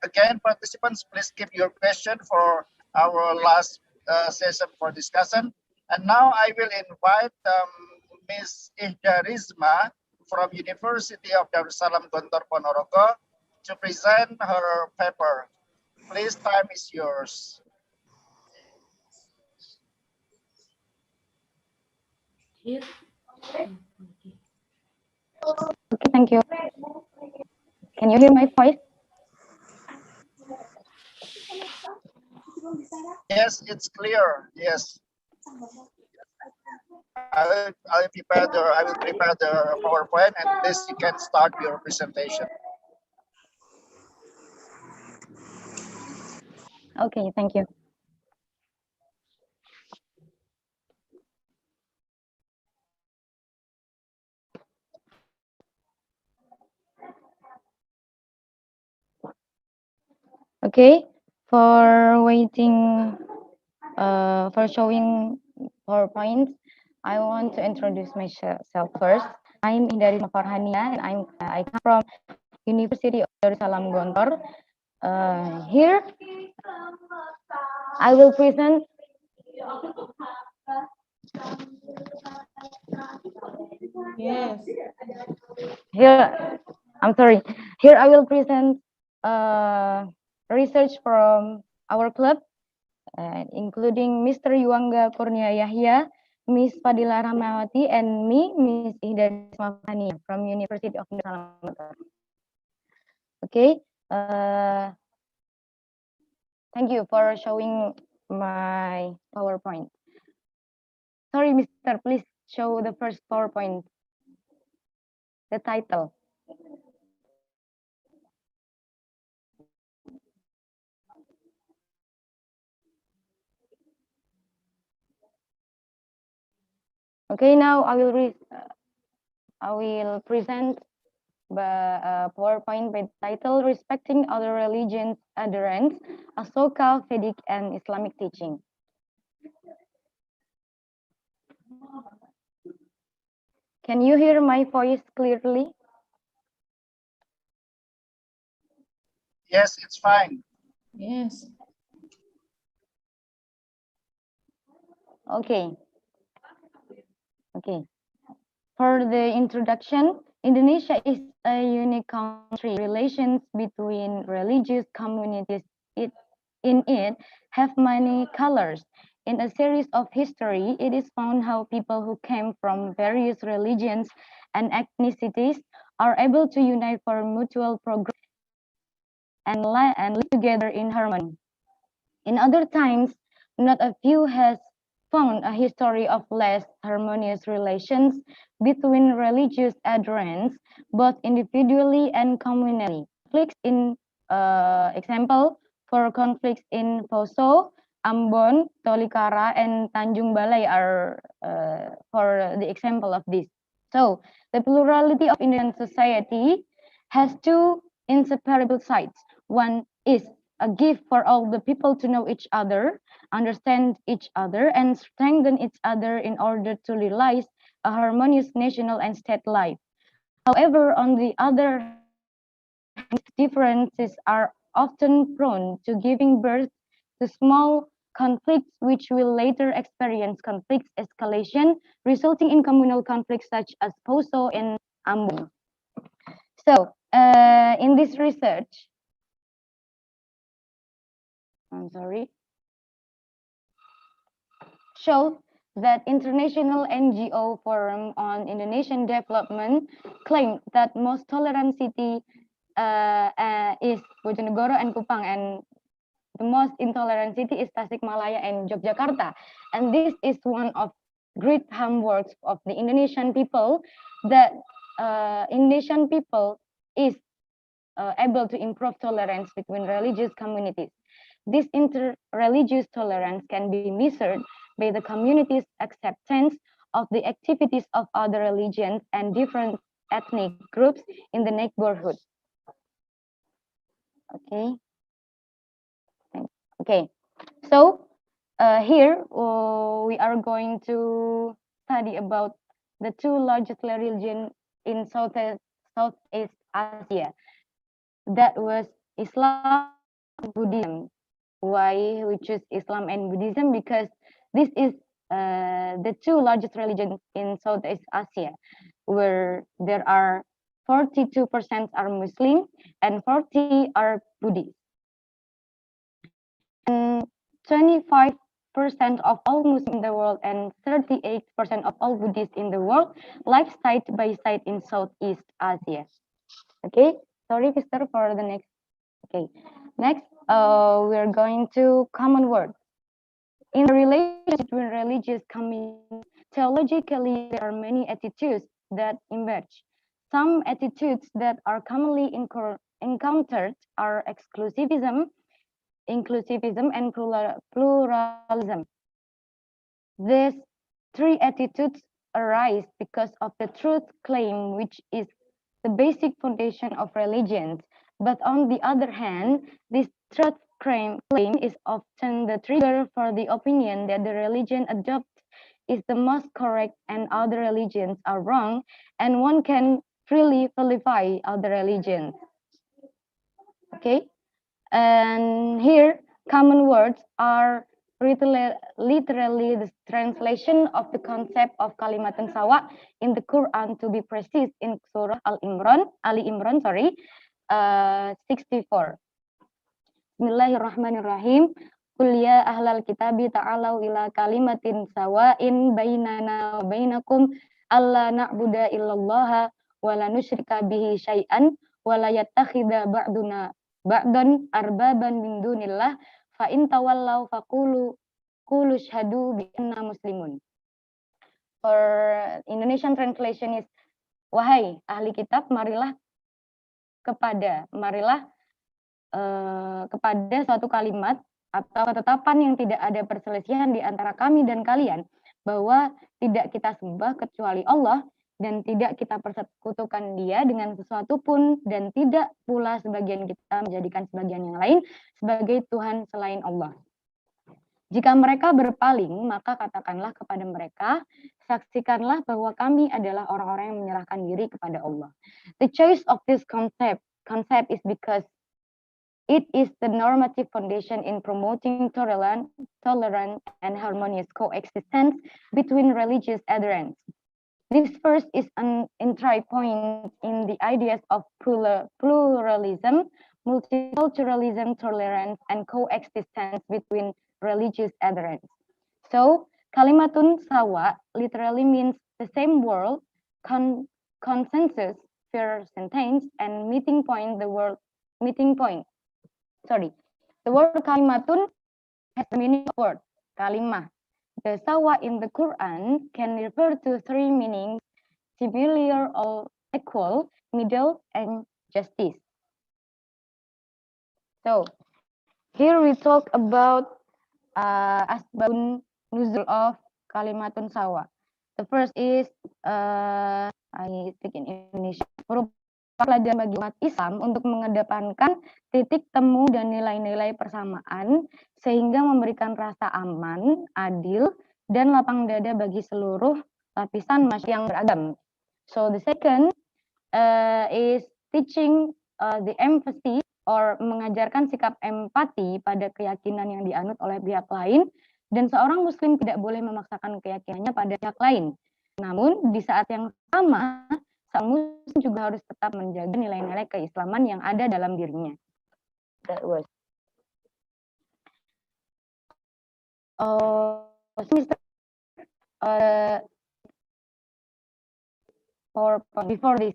again, participants, please keep your question for our last session for discussion. And now I will invite Ms. Ihda Rizma from University of Darussalam Gontor Ponorogo to present her paper. Please, time is yours.
Okay, thank you. Can you hear my voice?
Yes, it's clear. Yes. I will prepare the PowerPoint, and this you can start your presentation.
Okay, thank you. Okay, for waiting, for showing PowerPoint, I want to introduce myself first. I'm Hindari Farhania, and I come from University of Darussalam Gontor. Here, I will present.
Yes.
Here, I'm sorry. Here, I will present research from our club, including Mr. Yuangga Kurnia Yahya, Miss Fadila Rahmawati, and me, Miss Ida Ismafania from University of Darussalam. Okay. Thank you for showing my PowerPoint. Sorry, Mister, please show the first PowerPoint, the title. Okay, now I will present the PowerPoint by title Respecting Other Religions Adherents, Ahsoka, Vedic, and Islamic Teaching. Can you hear my voice clearly?
Yes, it's fine.
Yes.
Okay. Okay. For the introduction, Indonesia is a unique country. Relations between religious communities in it have many colors. In a series of history, it is found how people who came from various religions and ethnicities are able to unite for mutual progress and live together in harmony. In other times, not a few has found a history of less harmonious relations between religious adherents, both individually and communally. Conflicts in example for conflicts in Poso, Ambon, Tolikara, and Tanjung Balai are for the example of this. So the plurality of Indian society has two inseparable sides. One is a gift for all the people to know each other, understand each other, and strengthen each other in order to realize a harmonious national and state life. However, on the other hand, differences are often prone to giving birth to small conflicts which will later experience conflict escalation, resulting in communal conflicts such as Poso and Ambon. So, in this research, I'm sorry, shows that International NGO Forum on Indonesian Development claimed that most tolerant city is Bojonegoro and Kupang, and the most intolerant city is Tasikmalaya and Yogyakarta. And this is one of great homeworks of the Indonesian people, that Indonesian people is able to improve tolerance between religious communities. This inter-religious tolerance can be measured by the community's acceptance of the activities of other religions and different ethnic groups in the neighborhood. Okay. Okay. So here we are going to study about the two largest religions in Southeast Asia. That was Islam and Buddhism. Why we choose Islam and Buddhism? Because this is the two largest religions in Southeast Asia, where there are 42% are Muslim and 40 are Buddhist. And 25% of all Muslims in the world and 38% of all Buddhists in the world live side by side in Southeast Asia. Okay, sorry, Mister, for the next. Okay, next, we're going to common word. In the relationship between religious communities, theologically, there are many attitudes that emerge. Some attitudes that are commonly encountered are exclusivism, inclusivism, and pluralism. These three attitudes arise because of the truth claim, which is the basic foundation of religions. But on the other hand, this truth claim is often the trigger for the opinion that the religion adopts is the most correct and other religions are wrong, and one can freely vilify other religions. Okay, and here common words are literally the translation of the concept of kalimatun sawa in the Quran, to be precise in Surah Ali Imran, 64. Bismillahirrahmanirrahim. Qul ya ahlal kitabi ta'alau ila kalimatin sawa'in bainana wa bainakum alla na'budu illallaha wa la nusyrika bihi syai'an wa la yattakhidha ba'duna ba'dan arbaban min dunillah fa in tawallaw faqulu syhadu bi anna muslimun. For Indonesian translation is, wahai ahli kitab, marilah kepada suatu kalimat atau ketetapan yang tidak ada perselisihan di antara kami dan kalian, bahwa tidak kita sembah kecuali Allah dan tidak kita persekutukan Dia dengan sesuatu pun, dan tidak pula sebagian kita menjadikan sebagian yang lain sebagai Tuhan selain Allah. Jika mereka berpaling, maka katakanlah kepada mereka, saksikanlah bahwa kami adalah orang-orang yang menyerahkan diri kepada Allah. The choice of this concept is because it is the normative foundation in promoting tolerant and harmonious coexistence between religious adherents. This first is an entry point in the ideas of pluralism, multiculturalism, tolerance, and coexistence between religious adherents. So, kalimatun sawa literally means the same word, consensus, fair sentence, and meeting point. The word kalimatun has the meaning of word, kalimah. The sawa in the Quran can refer to three meanings: similar or equal, middle, and justice. So, here we talk about asbabun nuzul of kalimatun sawa. The first is, I speak in Indonesia, pelajaran bagi umat Islam untuk mengedepankan titik temu dan nilai-nilai persamaan sehingga memberikan rasa aman, adil, dan lapang dada bagi seluruh lapisan masyarakat yang beragam. So the second is teaching the empathy, or mengajarkan sikap empati pada keyakinan yang dianut oleh pihak lain, dan seorang muslim tidak boleh memaksakan keyakinannya pada pihak lain. Namun di saat yang sama, sang muslim juga harus tetap menjaga nilai-nilai keislaman yang ada dalam dirinya. That was PowerPoint before this.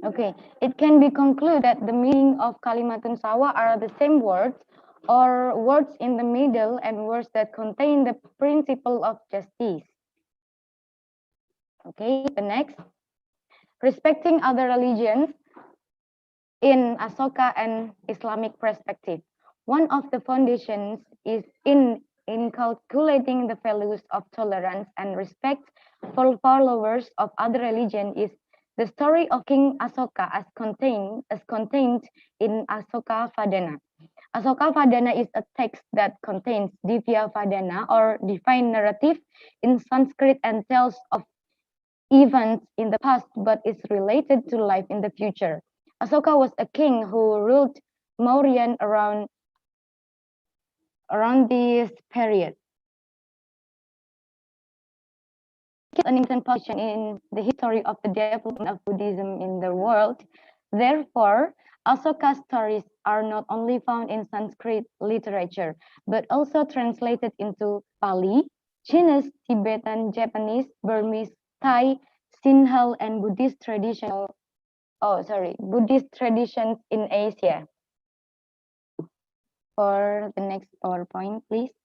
Okay, it can be concluded that the meaning of kalimatun sawa are the same words, or words in the middle, and words that contain the principle of justice. Okay, the next. Respecting other religions in Asoka and Islamic perspective. One of the foundations is in calculating the values of tolerance and respect for followers of other religion is the story of King Asoka as contained in Asoka Vadana. Asoka Vadana is a text that contains Divya Vadana, or divine narrative in Sanskrit, and tells of events in the past but is related to life in the future. Asoka was a king who ruled Mauryan around this period. An important position in the history of the development of Buddhism in the world. Therefore, Asoka's stories are not only found in Sanskrit literature, but also translated into Pali, Chinese, Tibetan, Japanese, Burmese, Thai, Sinhal, and Buddhist traditions in Asia. For the next PowerPoint, please.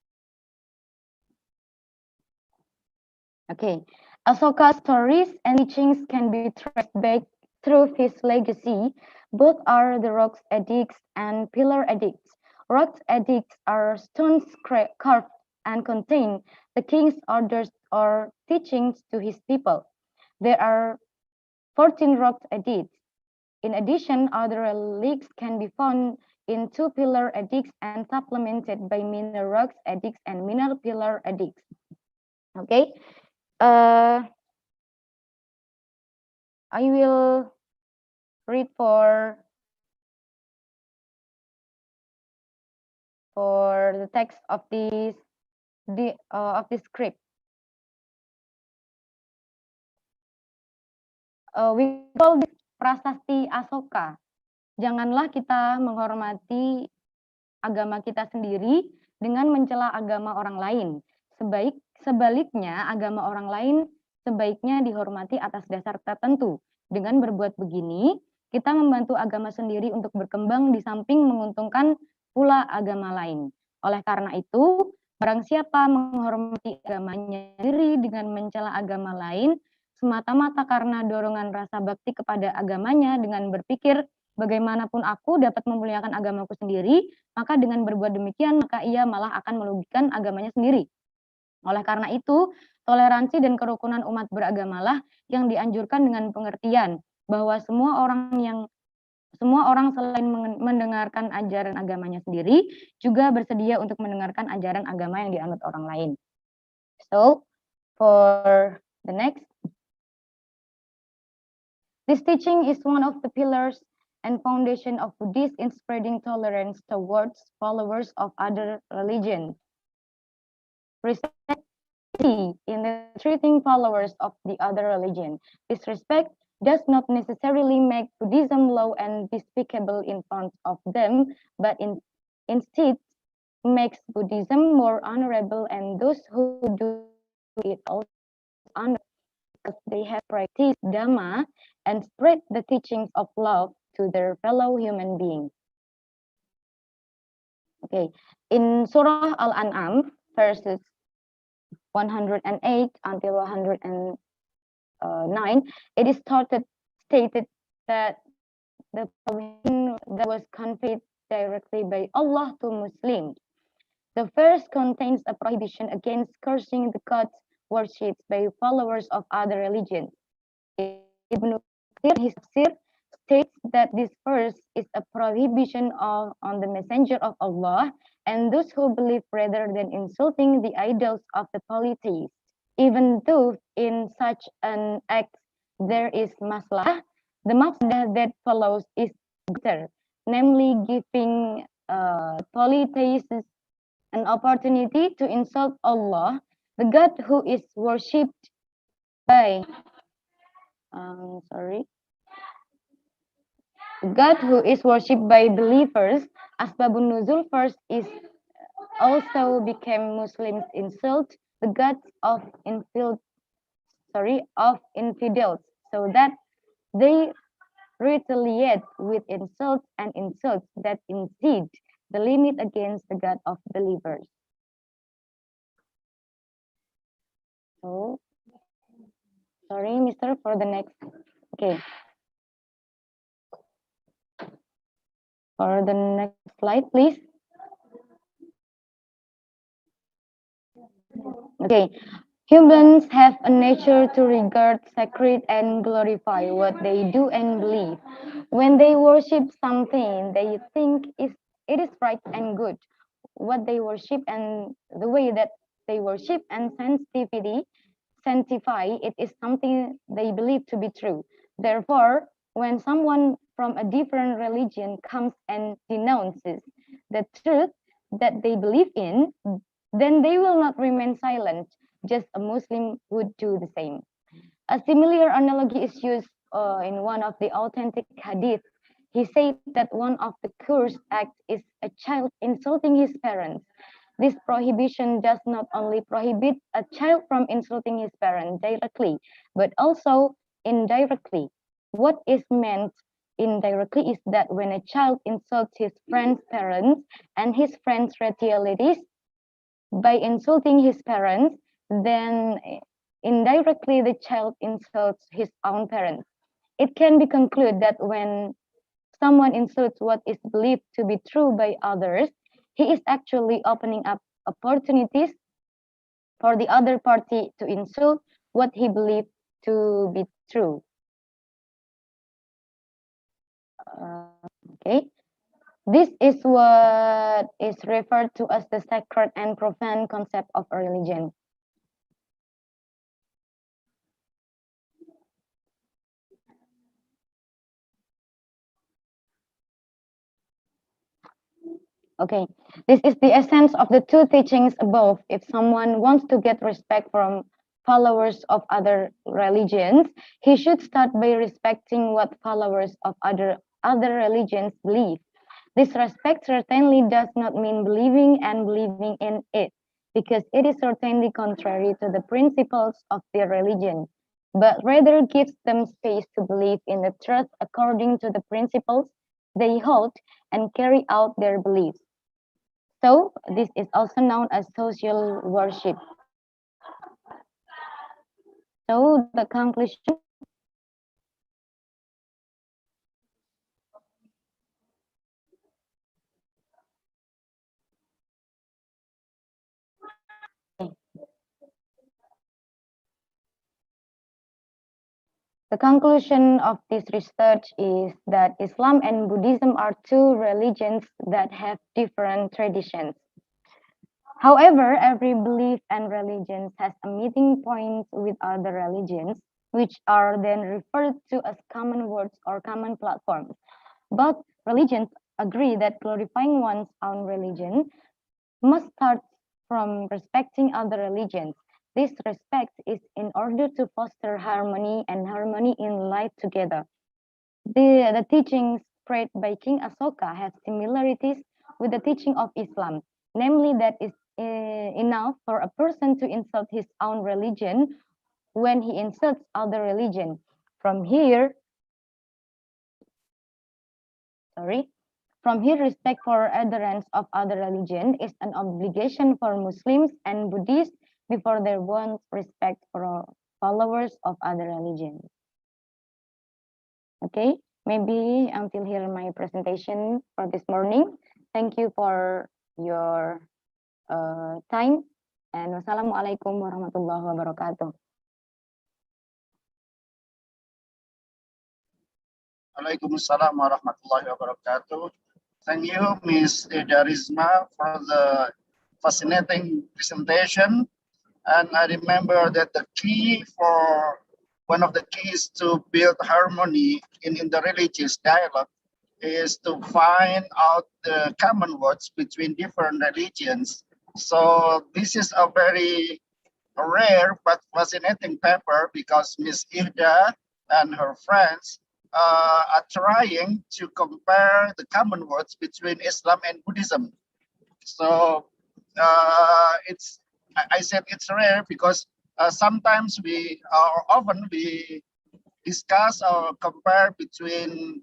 Okay, Asoka's stories and teachings can be traced back through his legacy. Both are the rocks edicts and pillar edicts. Rocks edicts are stones carved and contain the king's orders or teachings to his people. They are 14 rocks edicts. In addition, other relics can be found in 2 pillar edicts and supplemented by minor rocks edicts and minor pillar edicts. Okay, I will read for the text of this script. We call this prasasti Asoka. Janganlah kita menghormati agama kita sendiri dengan mencela agama orang lain. Sebaliknya, agama orang lain sebaiknya dihormati atas dasar tertentu. Dengan berbuat begini, kita membantu agama sendiri untuk berkembang di samping menguntungkan pula agama lain. Oleh karena itu, barang siapa menghormati agamanya sendiri dengan mencela agama lain, semata-mata karena dorongan rasa bakti kepada agamanya dengan berpikir, bagaimanapun aku dapat memuliakan agamaku sendiri, maka dengan berbuat demikian, maka ia malah akan merugikan agamanya sendiri. Oleh karena itu, toleransi dan kerukunan umat beragamalah yang dianjurkan dengan pengertian bahwa semua orang selain mendengarkan ajaran agamanya sendiri, juga bersedia untuk mendengarkan ajaran agama yang dianut orang lain. So, for the next, this teaching is one of the pillars and foundation of Buddhists in spreading tolerance towards followers of other religions. Respect in the treating followers of the other religion. This respect does not necessarily make Buddhism low and despicable in front of them, but instead makes Buddhism more honorable, and those who do it also honor because they have practiced Dhamma and spread the teachings of love to their fellow human beings. Okay, in Surah Al-An'am, verses 108 until 109, it is stated that the prohibition that was conveyed directly by Allah to Muslims. The first contains a prohibition against cursing the gods worshipped by followers of other religions. Ibn Kathir, his tafsir, states that this verse is a prohibition on the messenger of Allah and those who believe rather than insulting the idols of the polytheists. Even though in such an act there is maslah, the mafsadah that follows is greater, namely giving polytheists an opportunity to insult Allah, the God who is worshipped by God who is worshipped by believers. Asbabun Nuzul first is also became Muslims insult the gods of infidels, so that they retaliate with insults and insults that exceed the limit against the God of believers. So, sorry, Mister, for the next. Okay. For the next slide, please. Okay. Humans have a nature to regard sacred and glorify what they do and believe. When they worship something, they think it is right and good. What they worship and the way that they worship and sanctify it is something they believe to be true. Therefore, when someone from a different religion comes and denounces the truth that they believe in, then they will not remain silent. Just a Muslim would do the same. A similar analogy is used in one of the authentic hadith. He said that one of the cursed acts is a child insulting his parents. This prohibition does not only prohibit a child from insulting his parents directly, but also indirectly. What is meant indirectly is that when a child insults his friend's parents and his friend's retaliates by insulting his parents, then indirectly the child insults his own parents. It can be concluded that when someone insults what is believed to be true by others, he is actually opening up opportunities for the other party to insult what he believed to be true. Okay. This is what is referred to as the sacred and profane concept of a religion. Okay, this is the essence of the two teachings above. If someone wants to get respect from followers of other religions, he should start by respecting what followers of other religions believe. This respect certainly does not mean believing and believing in it, because it is certainly contrary to the principles of their religion, but rather gives them space to believe in the truth according to the principles they hold and carry out their beliefs. So this is also known as social worship. So the conclusion, the conclusion of this research is that Islam and Buddhism are two religions that have different traditions. However, every belief and religion has a meeting point with other religions, which are then referred to as common words or common platforms. Both religions agree that glorifying one's own religion must start from respecting other religions. This respect is in order to foster harmony and harmony in life together. The teachings spread by King Asoka have similarities with the teaching of Islam, namely that it's enough for a person to insult his own religion when he insults other religion. From here, respect for adherents of other religion is an obligation for Muslims and Buddhists before they want respect for followers of other religions. Okay, maybe until here my presentation for this morning. Thank you for your time, and wassalamualaikum warahmatullahi wabarakatuh.
Waalaikumsalam warahmatullahi wabarakatuh. Thank you, Ms. Eda Rizma, for the fascinating presentation. And I remember that one of the keys to build harmony in the religious dialogue is to find out the common words between different religions. So this is a very rare but fascinating paper because Ms. Ida and her friends are trying to compare the common words between Islam and Buddhism. So I said it's rare because sometimes often we discuss or compare between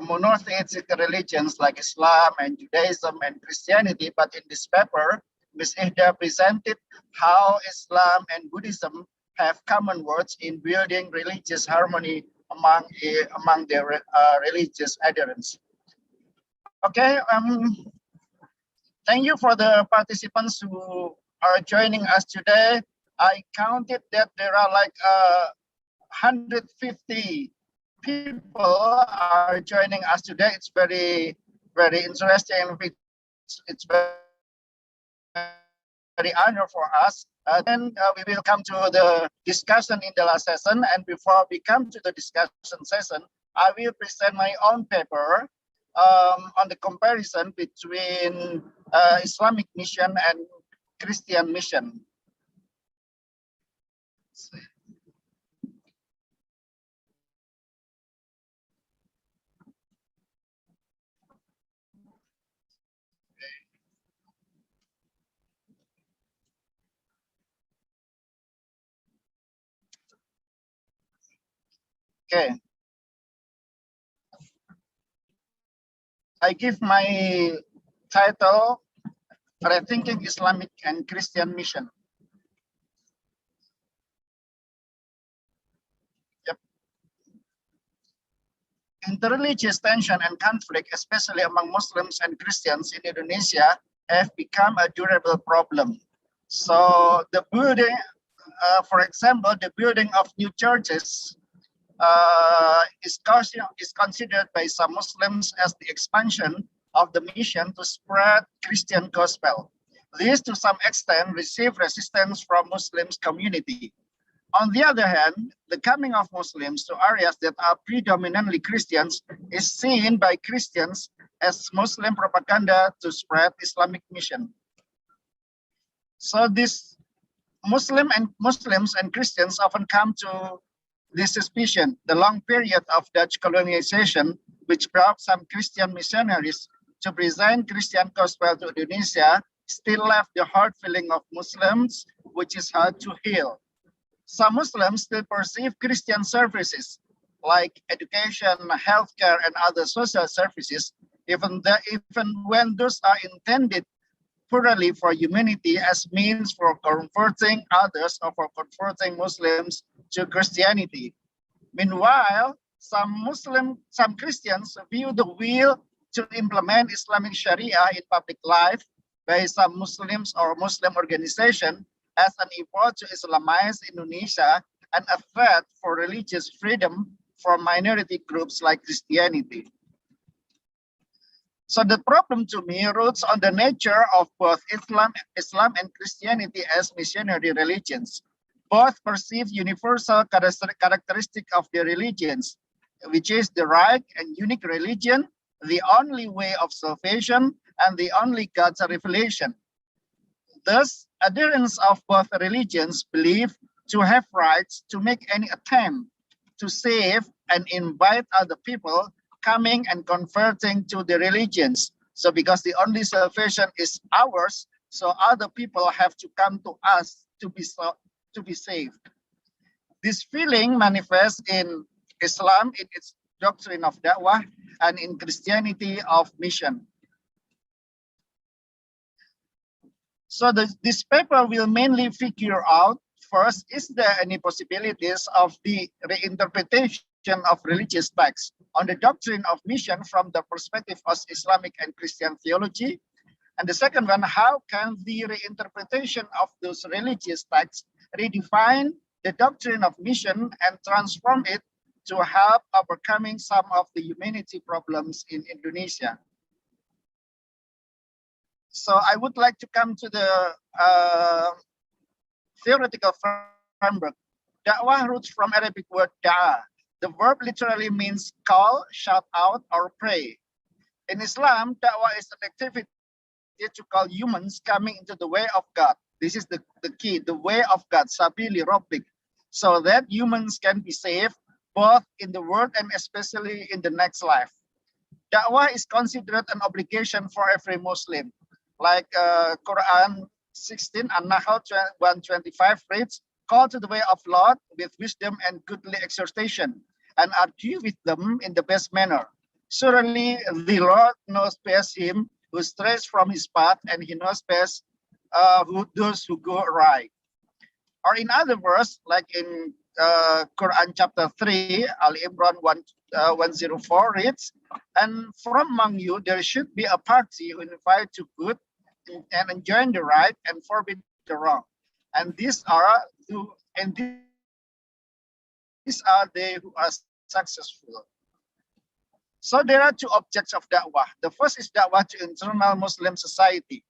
monotheistic religions like Islam and Judaism and Christianity, but in this paper, Ms. Ida presented how Islam and Buddhism have common words in building religious harmony among their religious adherents. Okay, thank you for the participants who are joining us today. I counted that there are like 150 people are joining us today. It's very, very interesting. It's very honor for us. Then we will come to the discussion in the last session. And before we come to the discussion session, I will present my own paper on the comparison between Islamic mission and Christian mission. Okay. I give my title, Rethinking Islamic and Christian Mission. Yep. Interreligious tension and conflict, especially among Muslims and Christians in Indonesia, have become a durable problem. So the building, for example, the building of new churches is considered by some Muslims as the expansion of the mission to spread Christian gospel. This, to some extent, received resistance from Muslims community. On the other hand, the coming of Muslims to areas that are predominantly Christians is seen by Christians as Muslim propaganda to spread Islamic mission. So this Muslims and Christians often come to this suspicion. The long period of Dutch colonization, which brought some Christian missionaries to present Christian gospel to Indonesia, still left the hard feeling of Muslims, which is hard to heal. Some Muslims still perceive Christian services like education, healthcare, and other social services, even when those are intended purely for humanity as means for converting others or for converting Muslims to Christianity. Meanwhile, some Christians view the will to implement Islamic Sharia in public life by some Muslims or Muslim organization as an effort to Islamize Indonesia and a threat for religious freedom for minority groups like Christianity. So the problem to me roots on the nature of both Islam and Christianity as missionary religions. Both perceive universal characteristic of their religions, which is the right and unique religion, the only way of salvation, and the only God's revelation. Thus, adherents of both religions believe to have rights to make any attempt to save and invite other people coming and converting to the religions. So because the only salvation is ours, so other people have to come to us to be saved. This feeling manifests in Islam in its doctrine of da'wah and in Christianity of mission. So this paper will mainly figure out, first, is there any possibilities of the reinterpretation of religious texts on the doctrine of mission from the perspective of Islamic and Christian theology? And the second one, how can the reinterpretation of those religious texts redefine the doctrine of mission and transform it to help overcoming some of the humanity problems in Indonesia? So I would like to come to the theoretical framework. Da'wah roots from Arabic word da'a. The verb literally means call, shout out, or pray. In Islam, da'wah is an activity to call humans coming into the way of God. This is the key, the way of God, sabili rabbik, so that humans can be saved both in the world and especially in the next life. Da'wah is considered an obligation for every Muslim. Like Quran 16 and Nahl 125 reads, call to the way of Lord with wisdom and goodly exhortation, and argue with them in the best manner. Surely the Lord knows best him who strays from his path, and he knows best those who go right. Or in other words, like in Quran chapter 3, Al Imran 104 reads, and from among you there should be a party who invite to good and enjoin the right and forbid the wrong. And these are they who are successful. So there are two objects of da'wah. The first is da'wah to internal Muslim society.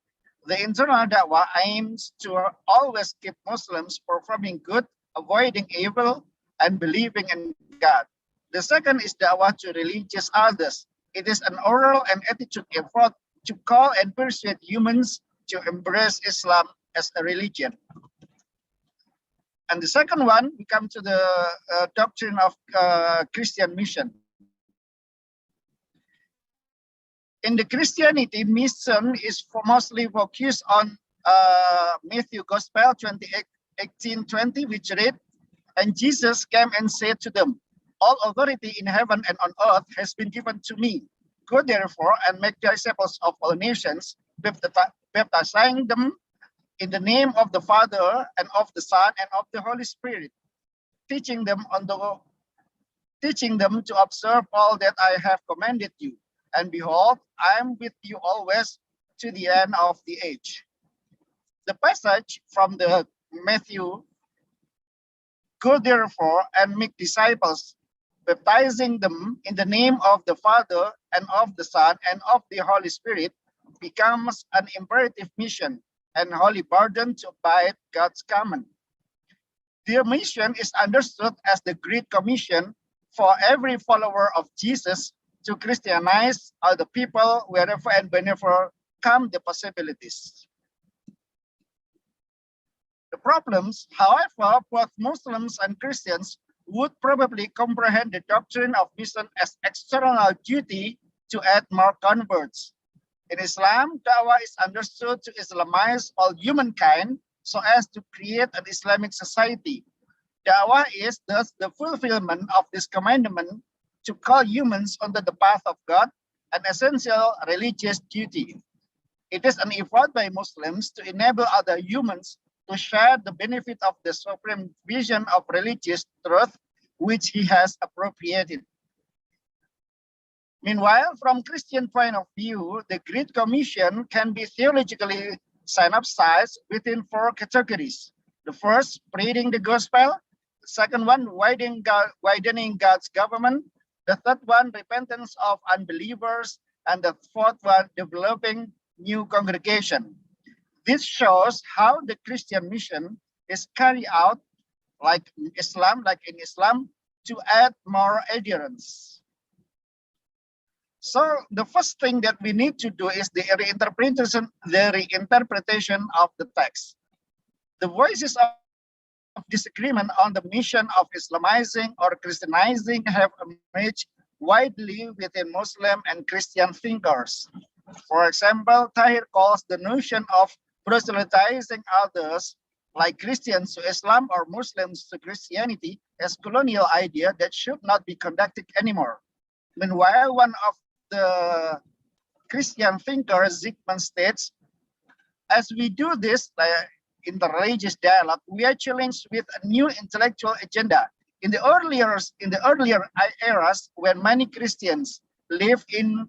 The internal da'wah aims to always keep Muslims performing good, avoiding evil, and believing in God. The second is da'wah to religious others. It is an oral and attitude effort to call and persuade humans to embrace Islam as a religion. And the second one, we come to the doctrine of Christian mission. In the Christianity, mission is mostly focused on Matthew Gospel 18:20, which read, and Jesus came and said to them, all authority in heaven and on earth has been given to me. Go therefore and make disciples of all nations, baptizing them in the name of the Father and of the Son and of the Holy Spirit, teaching them to observe all that I have commanded you. And behold, I am with you always to the end of the age. The passage from the Matthew, go therefore and make disciples, baptizing them in the name of the Father and of the Son and of the Holy Spirit becomes an imperative mission and holy burden to abide God's command. Their mission is understood as the Great Commission for every follower of Jesus to Christianize other people wherever and whenever come the possibilities. The problems, however, both Muslims and Christians would probably comprehend the doctrine of mission as external duty to add more converts. In Islam, da'wah is understood to Islamize all humankind so as to create an Islamic society. Da'wah is thus the fulfillment of this commandment to call humans onto the path of God, an essential religious duty. It is an effort by Muslims to enable other humans to share the benefit of the supreme vision of religious truth which he has appropriated. Meanwhile, from Christian point of view, the Great Commission can be theologically synopsized within 4 categories. The first, spreading the gospel. The second one, widening God's government. The third one, repentance of unbelievers. And the fourth one, developing new congregation. This shows how the Christian mission is carried out like in Islam, to add more adherents. So the first thing that we need to do is the reinterpretation of the text. The voices of disagreement on the mission of Islamizing or Christianizing have emerged widely within Muslim and Christian thinkers. For example, Tahir calls the notion of proselytizing others like Christians to Islam or Muslims to Christianity as colonial idea that should not be conducted anymore. Meanwhile, one of the Christian thinkers, Zygmunt, states, as we do this in the religious dialogue, we are challenged with a new intellectual agenda. In the earlier eras, when many Christians lived in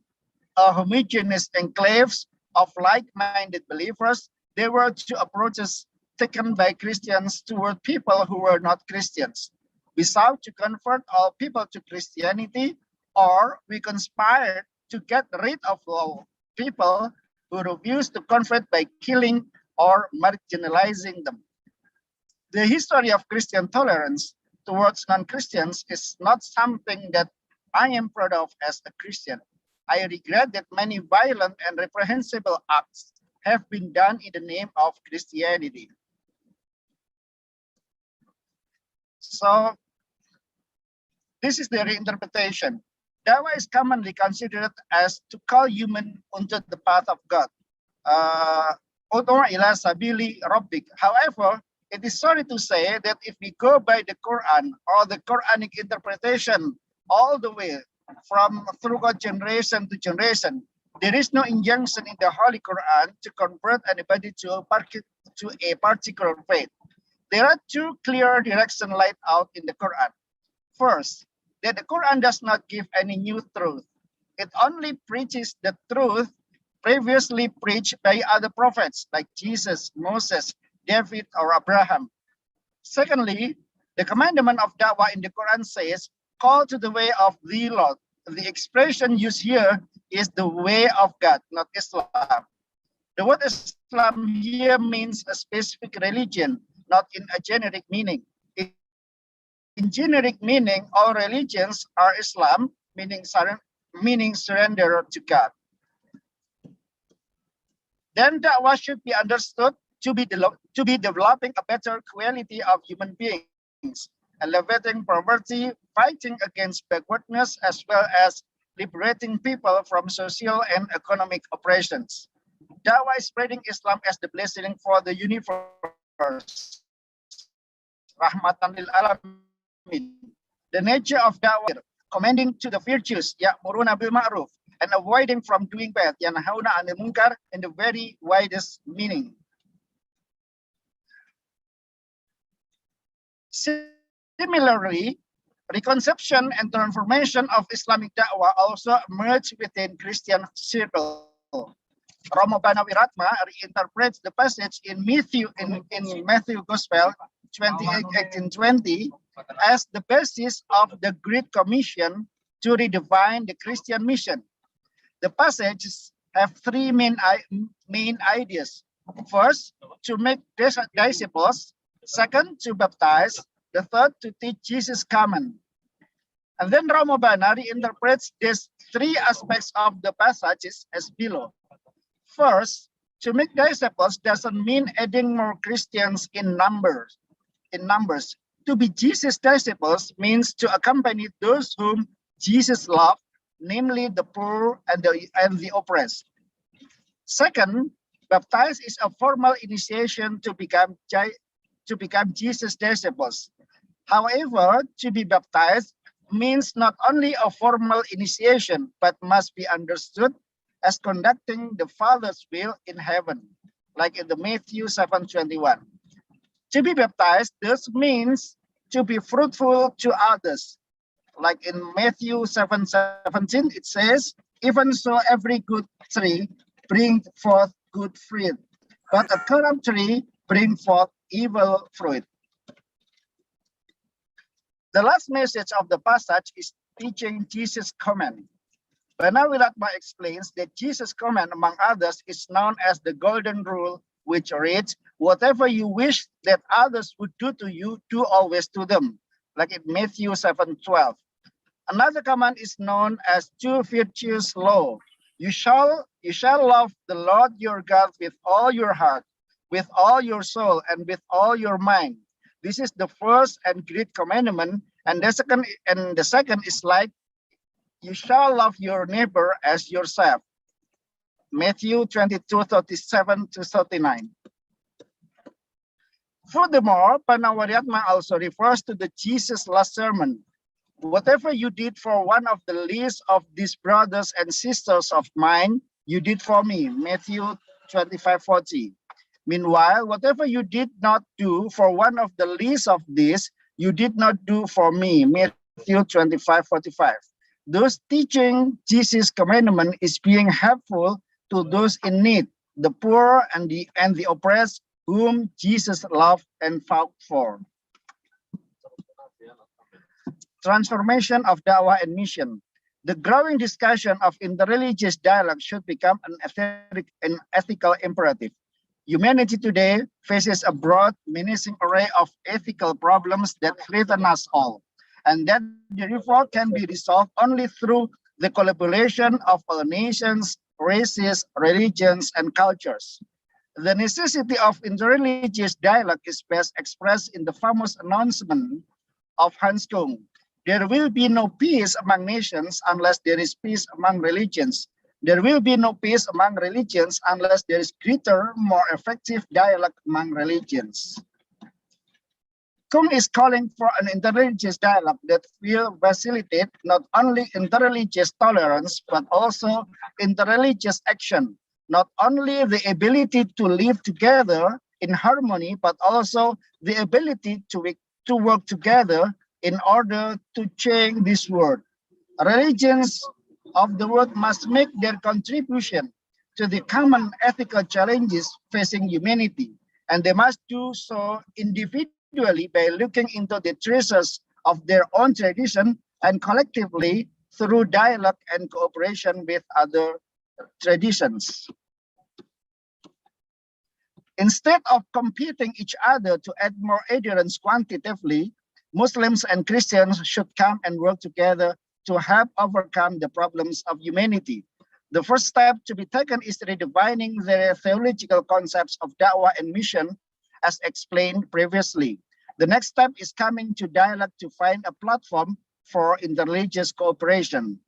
homogeneous enclaves of like-minded believers, there were two approaches taken by Christians toward people who were not Christians. We sought to convert all people to Christianity, or we conspired to get rid of all people who refused to convert by killing or marginalizing them. The history of Christian tolerance towards non-Christians is not something that I am proud of as a Christian. I regret that many violent and reprehensible acts have been done in the name of Christianity. So this is the reinterpretation. Dawah is commonly considered as to call human onto the path of God. However, it is sorry to say that if we go by the Quran or the Quranic interpretation all the way from throughout generation to generation, there is no injunction in the Holy Quran to convert anybody to a particular faith. There are two clear directions laid out in the Quran. First, that the Quran does not give any new truth. It only preaches the truth previously preached by other prophets like Jesus, Moses, David, or Abraham. Secondly, the commandment of Dawah in the Quran says, call to the way of the Lord. The expression used here is the way of God, not Islam. The word Islam here means a specific religion, not in a generic meaning. In generic meaning, all religions are Islam, meaning surrender to God. Then Dawah should be understood to be developing a better quality of human beings, elevating poverty, fighting against backwardness, as well as liberating people from social and economic oppressions. Dawah is spreading Islam as the blessing for the universe. Rahmatan lil alamin. The nature of Dawah, commending to the virtues, ya'muruna bil ma'ruf, and avoiding from doing bad, yanhauna 'anil munkar, in the very widest meaning. Similarly, reconception and transformation of Islamic Da'wah also emerged within Christian circle. Romo Banawi Ratma reinterprets the passage in Matthew Gospel 28:18-20 as the basis of the Great Commission to redefine the Christian mission. The passages have three main ideas. First, to make disciples. Second, to baptize. The third, to teach Jesus' command. And then Romo Bana reinterprets these three aspects of the passages as below. First, to make disciples doesn't mean adding more Christians in numbers. To be Jesus' disciples means to accompany those whom Jesus loved, namely the poor and the oppressed. Second, baptize is a formal initiation to become Jesus' disciples. However, to be baptized means not only a formal initiation, but must be understood as conducting the Father's will in heaven, like in the Matthew 7:21. To be baptized thus means to be fruitful to others. Like in Matthew 7:17, it says, even so every good tree brings forth good fruit, but a corrupt tree brings forth evil fruit. The last message of the passage is teaching Jesus' command. Bana Wiratma explains that Jesus' command, among others, is known as the Golden Rule, which reads, whatever you wish that others would do to you, do always to them, like in Matthew 7:12. Another command is known as two virtues law. You shall love the Lord your God with all your heart, with all your soul, and with all your mind. This is the first and great commandment, and the second is like, you shall love your neighbor as yourself. Matthew 22:37-39. Furthermore, Bana Wiratma also refers to the Jesus' last sermon. Whatever you did for one of the least of these brothers and sisters of mine, you did for me. Matthew 25:40. Meanwhile, whatever you did not do for one of the least of these, you did not do for me. Matthew 25:45. Those teaching Jesus' commandment is being helpful to those in need, the poor and the oppressed, whom Jesus loved and fought for. Transformation of da'wah and mission. The growing discussion of interreligious dialogue should become an ethical imperative. Humanity today faces a broad, menacing array of ethical problems that threaten us all, and that therefore can be resolved only through the collaboration of all nations, races, religions, and cultures. The necessity of interreligious dialogue is best expressed in the famous announcement of Hans Kung. There will be no peace among nations unless there is peace among religions. There will be no peace among religions unless there is greater, more effective dialogue among religions. Kung is calling for an interreligious dialogue that will facilitate not only interreligious tolerance, but also interreligious action. Not only the ability to live together in harmony, but also the ability to work together in order to change this world. Religions of the world must make their contribution to the common ethical challenges facing humanity, and they must do so individually by looking into the treasures of their own tradition and collectively through dialogue and cooperation with other traditions. Instead of competing each other to add more adherents quantitatively, Muslims and Christians should come and work together to help overcome the problems of humanity. The first step to be taken is redefining the theological concepts of da'wah and mission as explained previously. The next step is coming to dialogue to find a platform for interreligious cooperation.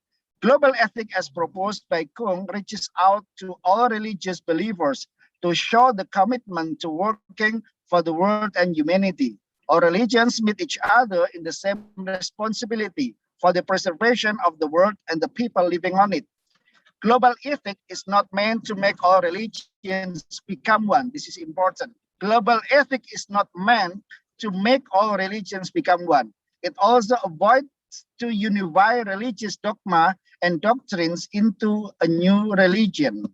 Global ethic as proposed by Kung reaches out to all religious believers to show the commitment to working for the world and humanity. All religions meet each other in the same responsibility for the preservation of the world and the people living on it. Global ethic is not meant to make all religions become one. This is important. Global ethic is not meant to make all religions become one. It also avoids to unify religious dogma and doctrines into a new religion.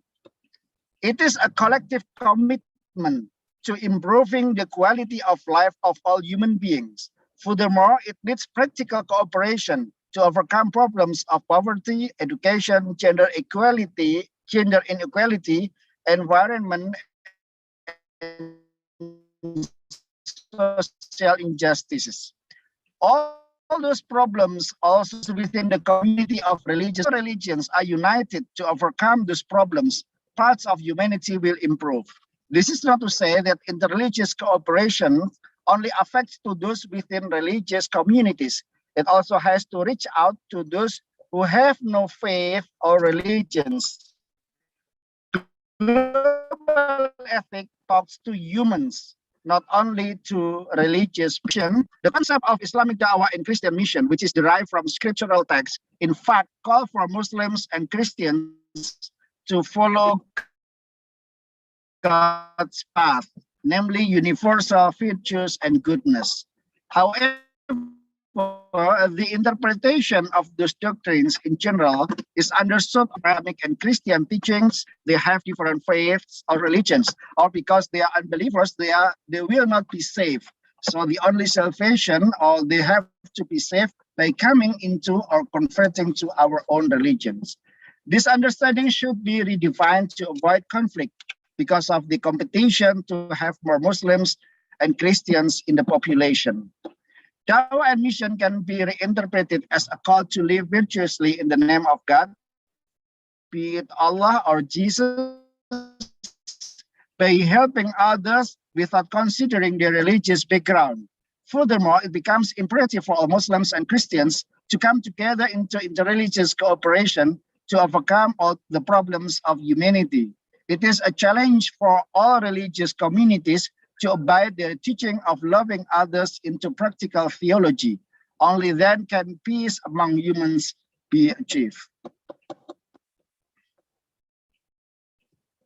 It is a collective commitment to improving the quality of life of all human beings. Furthermore, it needs practical cooperation to overcome problems of poverty, education, gender inequality, environment, and social injustices. All those problems also within the community of religions are united to overcome those problems. Parts of humanity will improve. This is not to say that interreligious cooperation only affects to those within religious communities. It also has to reach out to those who have no faith or religions. Global ethic talks to humans, not only to religious mission. The concept of Islamic Dawah and Christian mission, which is derived from scriptural texts, in fact, call for Muslims and Christians to follow God's path, namely universal virtues and goodness. However, the interpretation of those doctrines in general is understood Abrahamic and Christian teachings. They have different faiths or religions, or because they are unbelievers, they will not be saved. So the only salvation, or they have to be saved by coming into or converting to our own religions. This understanding should be redefined to avoid conflict because of the competition to have more Muslims and Christians in the population. Dawah and mission can be reinterpreted as a call to live virtuously in the name of God, be it Allah or Jesus, by helping others without considering their religious background. Furthermore, it becomes imperative for all Muslims and Christians to come together into interreligious cooperation to overcome all the problems of humanity. It is a challenge for all religious communities to abide the teaching of loving others into practical theology. Only then can peace among humans be achieved.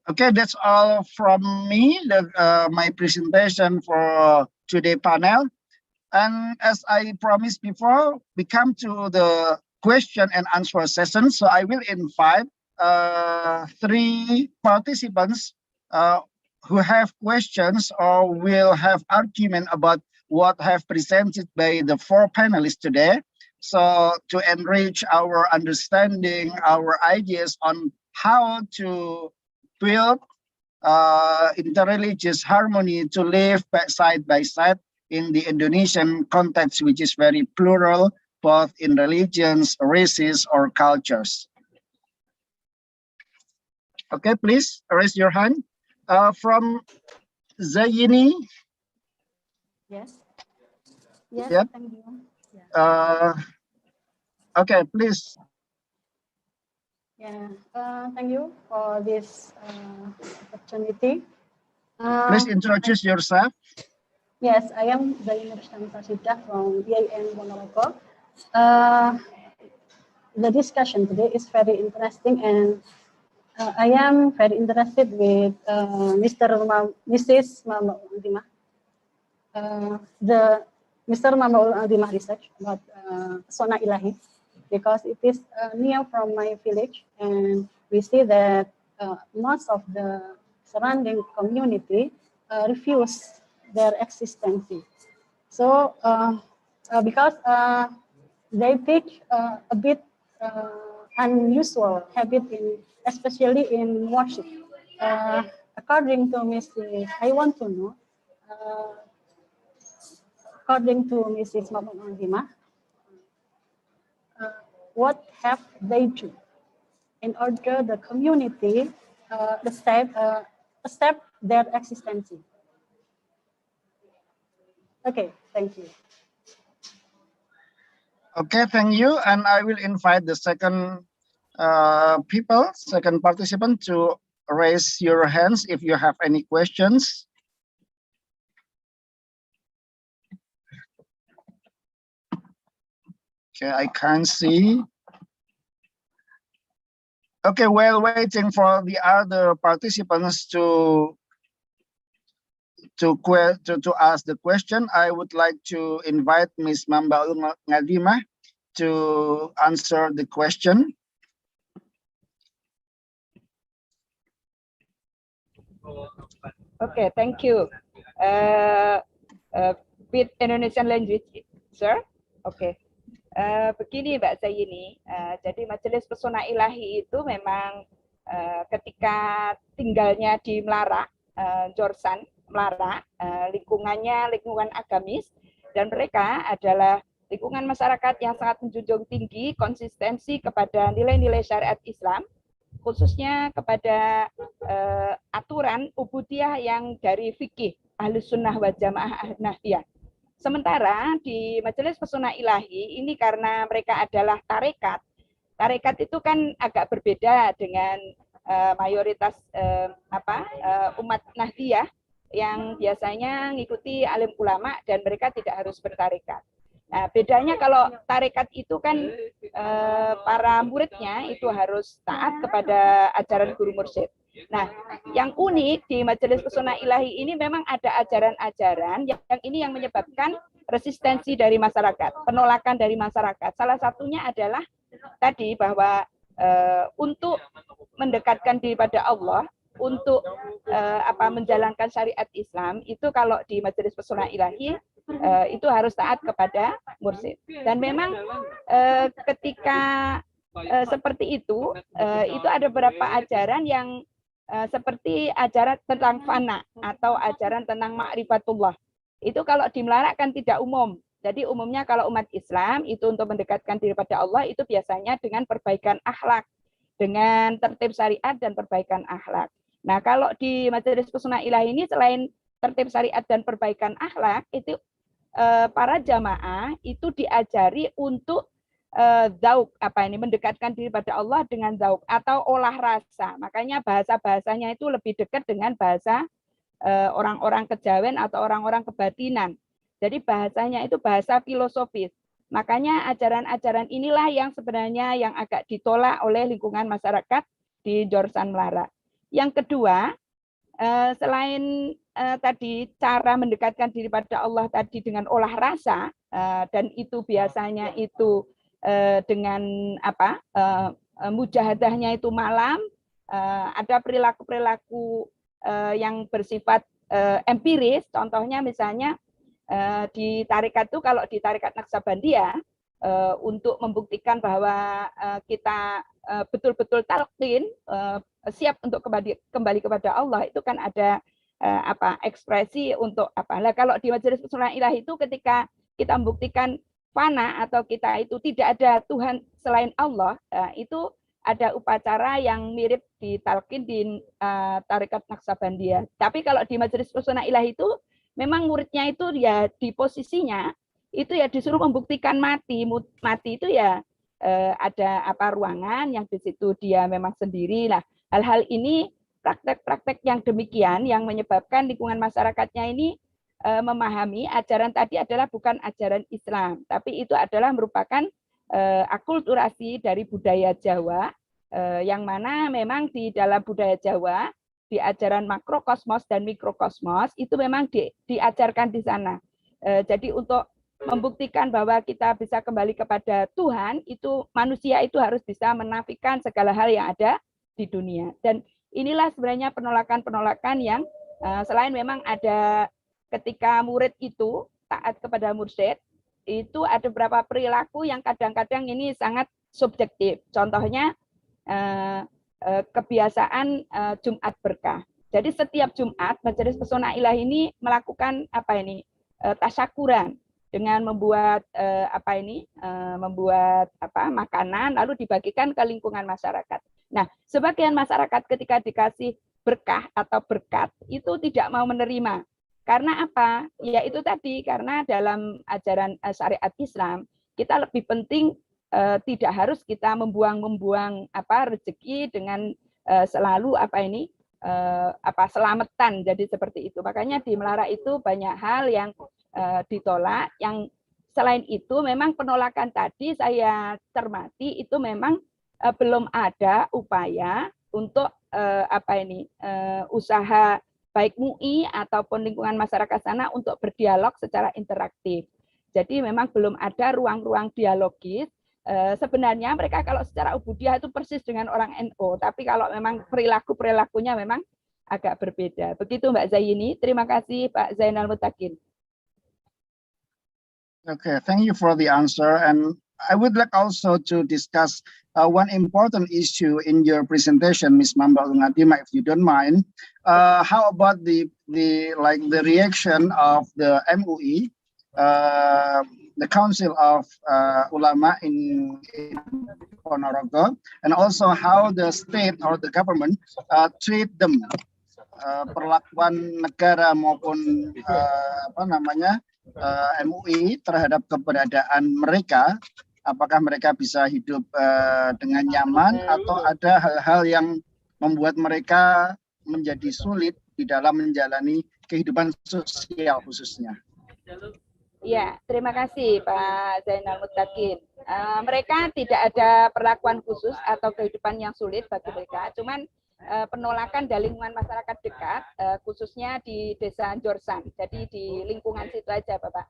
Okay, that's all from me, my presentation for today's panel. And as I promised before, we come to the question and answer session. So I will invite 3 participants who have questions or will have argument about what have presented by the 4 panelists today. So to enrich our understanding, our ideas on how to build interreligious harmony to live side by side in the Indonesian context, which is very plural, both in religions, races, or cultures. Okay, please raise your hand. From Zayini.
Yes. Yes,
Yep.
thank you.
Okay, please.
Yeah, thank you for this opportunity.
Please introduce yourself.
Yes, I am Zaini Rustamta from IAIN Ponorogo. The discussion today is very interesting, and I am very interested with Mrs. Mama Aldimah. The Mr. Mama Aldimah research about Sona Ilahi, because it is near from my village, and we see that most of the surrounding community refuse their existence. So because they teach a bit unusual habit especially in worship. According to Mrs. I want to know, according to Mrs. Mama Aldimah, what have they do in order the community accept their existence? Okay, thank you.
Okay, thank you. And I will invite the second second participant to raise your hands if you have any questions. Okay, I can't see. Okay, while waiting for the other participants to ask the question, I would like to invite Ms. Mamba Ngadimah to answer the question.
Okay, thank you. With Indonesian language, Sir? Oke. Begini Mbak Zaini, jadi Majelis Pesona Ilahi itu memang ketika tinggalnya di Melara, Jorsan, Melara, lingkungannya lingkungan agamis, dan mereka adalah lingkungan masyarakat yang sangat menjunjung tinggi konsistensi kepada nilai-nilai syariat Islam, khususnya kepada aturan ubudiyah yang dari fikih Ahlus Sunnah wal Jamaah Nahdiyah. Sementara di Majelis Pesona Ilahi ini karena mereka adalah tarekat, tarekat itu kan agak berbeda dengan mayoritas umat Nahdiyah yang biasanya ngikuti alim ulama dan mereka tidak harus bertarekat. Nah, bedanya kalau tarekat itu kan para muridnya itu harus taat kepada ajaran guru mursyid. Nah, yang unik di Majelis Pesona Ilahi ini memang ada ajaran-ajaran yang ini yang menyebabkan resistensi dari masyarakat, penolakan dari masyarakat. Salah satunya adalah tadi bahwa untuk mendekatkan diri pada Allah, untuk menjalankan syariat Islam itu kalau di Majelis Pesona Ilahi itu harus taat kepada mursyid. Dan memang ketika seperti itu ada beberapa ajaran yang seperti ajaran tentang fana atau ajaran tentang ma'rifatullah. Itu kalau di Melara kan tidak umum. Jadi umumnya kalau umat Islam itu untuk mendekatkan diri pada Allah itu biasanya dengan perbaikan akhlak, dengan tertib syariat dan perbaikan akhlak. Nah, kalau di Majelis Pesona Ilahi ini selain tertib syariat dan perbaikan akhlak, itu para jamaah itu diajari untuk zauk, mendekatkan diri pada Allah dengan zauk atau olah rasa. Makanya bahasa-bahasanya itu lebih dekat dengan bahasa orang-orang kejawen atau orang-orang kebatinan. Jadi bahasanya itu bahasa filosofis. Makanya ajaran-ajaran inilah yang sebenarnya yang agak ditolak oleh lingkungan masyarakat di Jorsan Melara. Yang kedua, selain tadi cara mendekatkan diri pada Allah tadi dengan olah rasa, dan itu biasanya itu dengan mujahadahnya itu malam, ada perilaku-perilaku yang bersifat empiris. Contohnya misalnya di tarekat itu, kalau di tarekat Naksabandiyah, untuk membuktikan bahwa kita betul-betul talqin, siap untuk kembali kepada Allah, itu kan ada ekspresi untuk apa. Nah, kalau di Majelis Pesona Ilahi itu ketika kita membuktikan fana atau kita itu tidak ada Tuhan selain Allah, itu ada upacara yang mirip di talqin di tarekat Naksabandiyah. Tapi kalau di Majelis Pesona Ilahi itu memang muridnya itu ya di posisinya itu ya disuruh membuktikan mati itu ya ada ruangan yang di situ dia memang sendiri. Nah, hal-hal ini praktek-praktek yang demikian yang menyebabkan lingkungan masyarakatnya ini memahami ajaran tadi adalah bukan ajaran Islam, tapi itu adalah merupakan akulturasi dari budaya Jawa, yang mana memang di dalam budaya Jawa, di ajaran makrokosmos dan mikrokosmos, itu memang diajarkan di sana. Jadi untuk membuktikan bahwa kita bisa kembali kepada Tuhan, itu manusia itu harus bisa menafikan segala hal yang ada di dunia. Dan inilah sebenarnya penolakan-penolakan yang selain memang ada ketika murid itu taat kepada mursyid, itu ada beberapa perilaku yang kadang-kadang ini sangat subjektif. Contohnya kebiasaan Jumat berkah. Jadi setiap Jumat Majelis Pesona Ilahi ini melakukan tasyakuran dengan membuat makanan lalu dibagikan ke lingkungan masyarakat. Nah, sebagian masyarakat ketika dikasih berkah atau berkat itu tidak mau menerima. Karena apa? Ya itu tadi, karena dalam ajaran syariat Islam kita lebih penting tidak harus kita membuang-membuang rezeki dengan selalu selamatan. Jadi seperti itu. Makanya di Melara itu banyak hal yang ditolak. Yang selain itu memang penolakan tadi saya cermati itu memang belum ada upaya untuk usaha baik MUI ataupun lingkungan masyarakat sana untuk berdialog secara interaktif. Jadi memang belum ada ruang-ruang dialogis. Sebenarnya mereka kalau secara ubudiyah itu persis dengan orang NU, tapi kalau memang perilakunya memang agak berbeda. Begitu Mbak Zaini. Terima kasih Pak Zainal Mutakin.
Okay, thank you for the answer. And I would like also to discuss one important issue in your presentation, Ms. Mamba Ungatima, if you don't mind. How about the reaction of the MUI, the Council of Ulama in Ponorogo, and also how the state or the government treat them, perlakuan negara maupun MUI terhadap keberadaan mereka, apakah mereka bisa hidup dengan nyaman atau ada hal-hal yang membuat mereka menjadi sulit di dalam menjalani kehidupan sosial khususnya.
Ya, terima kasih Pak Zainal Muttaqin. Mereka tidak ada perlakuan khusus atau kehidupan yang sulit bagi mereka, cuman penolakan dari lingkungan masyarakat dekat, khususnya di Desa Jorsan, jadi di lingkungan situ aja Bapak.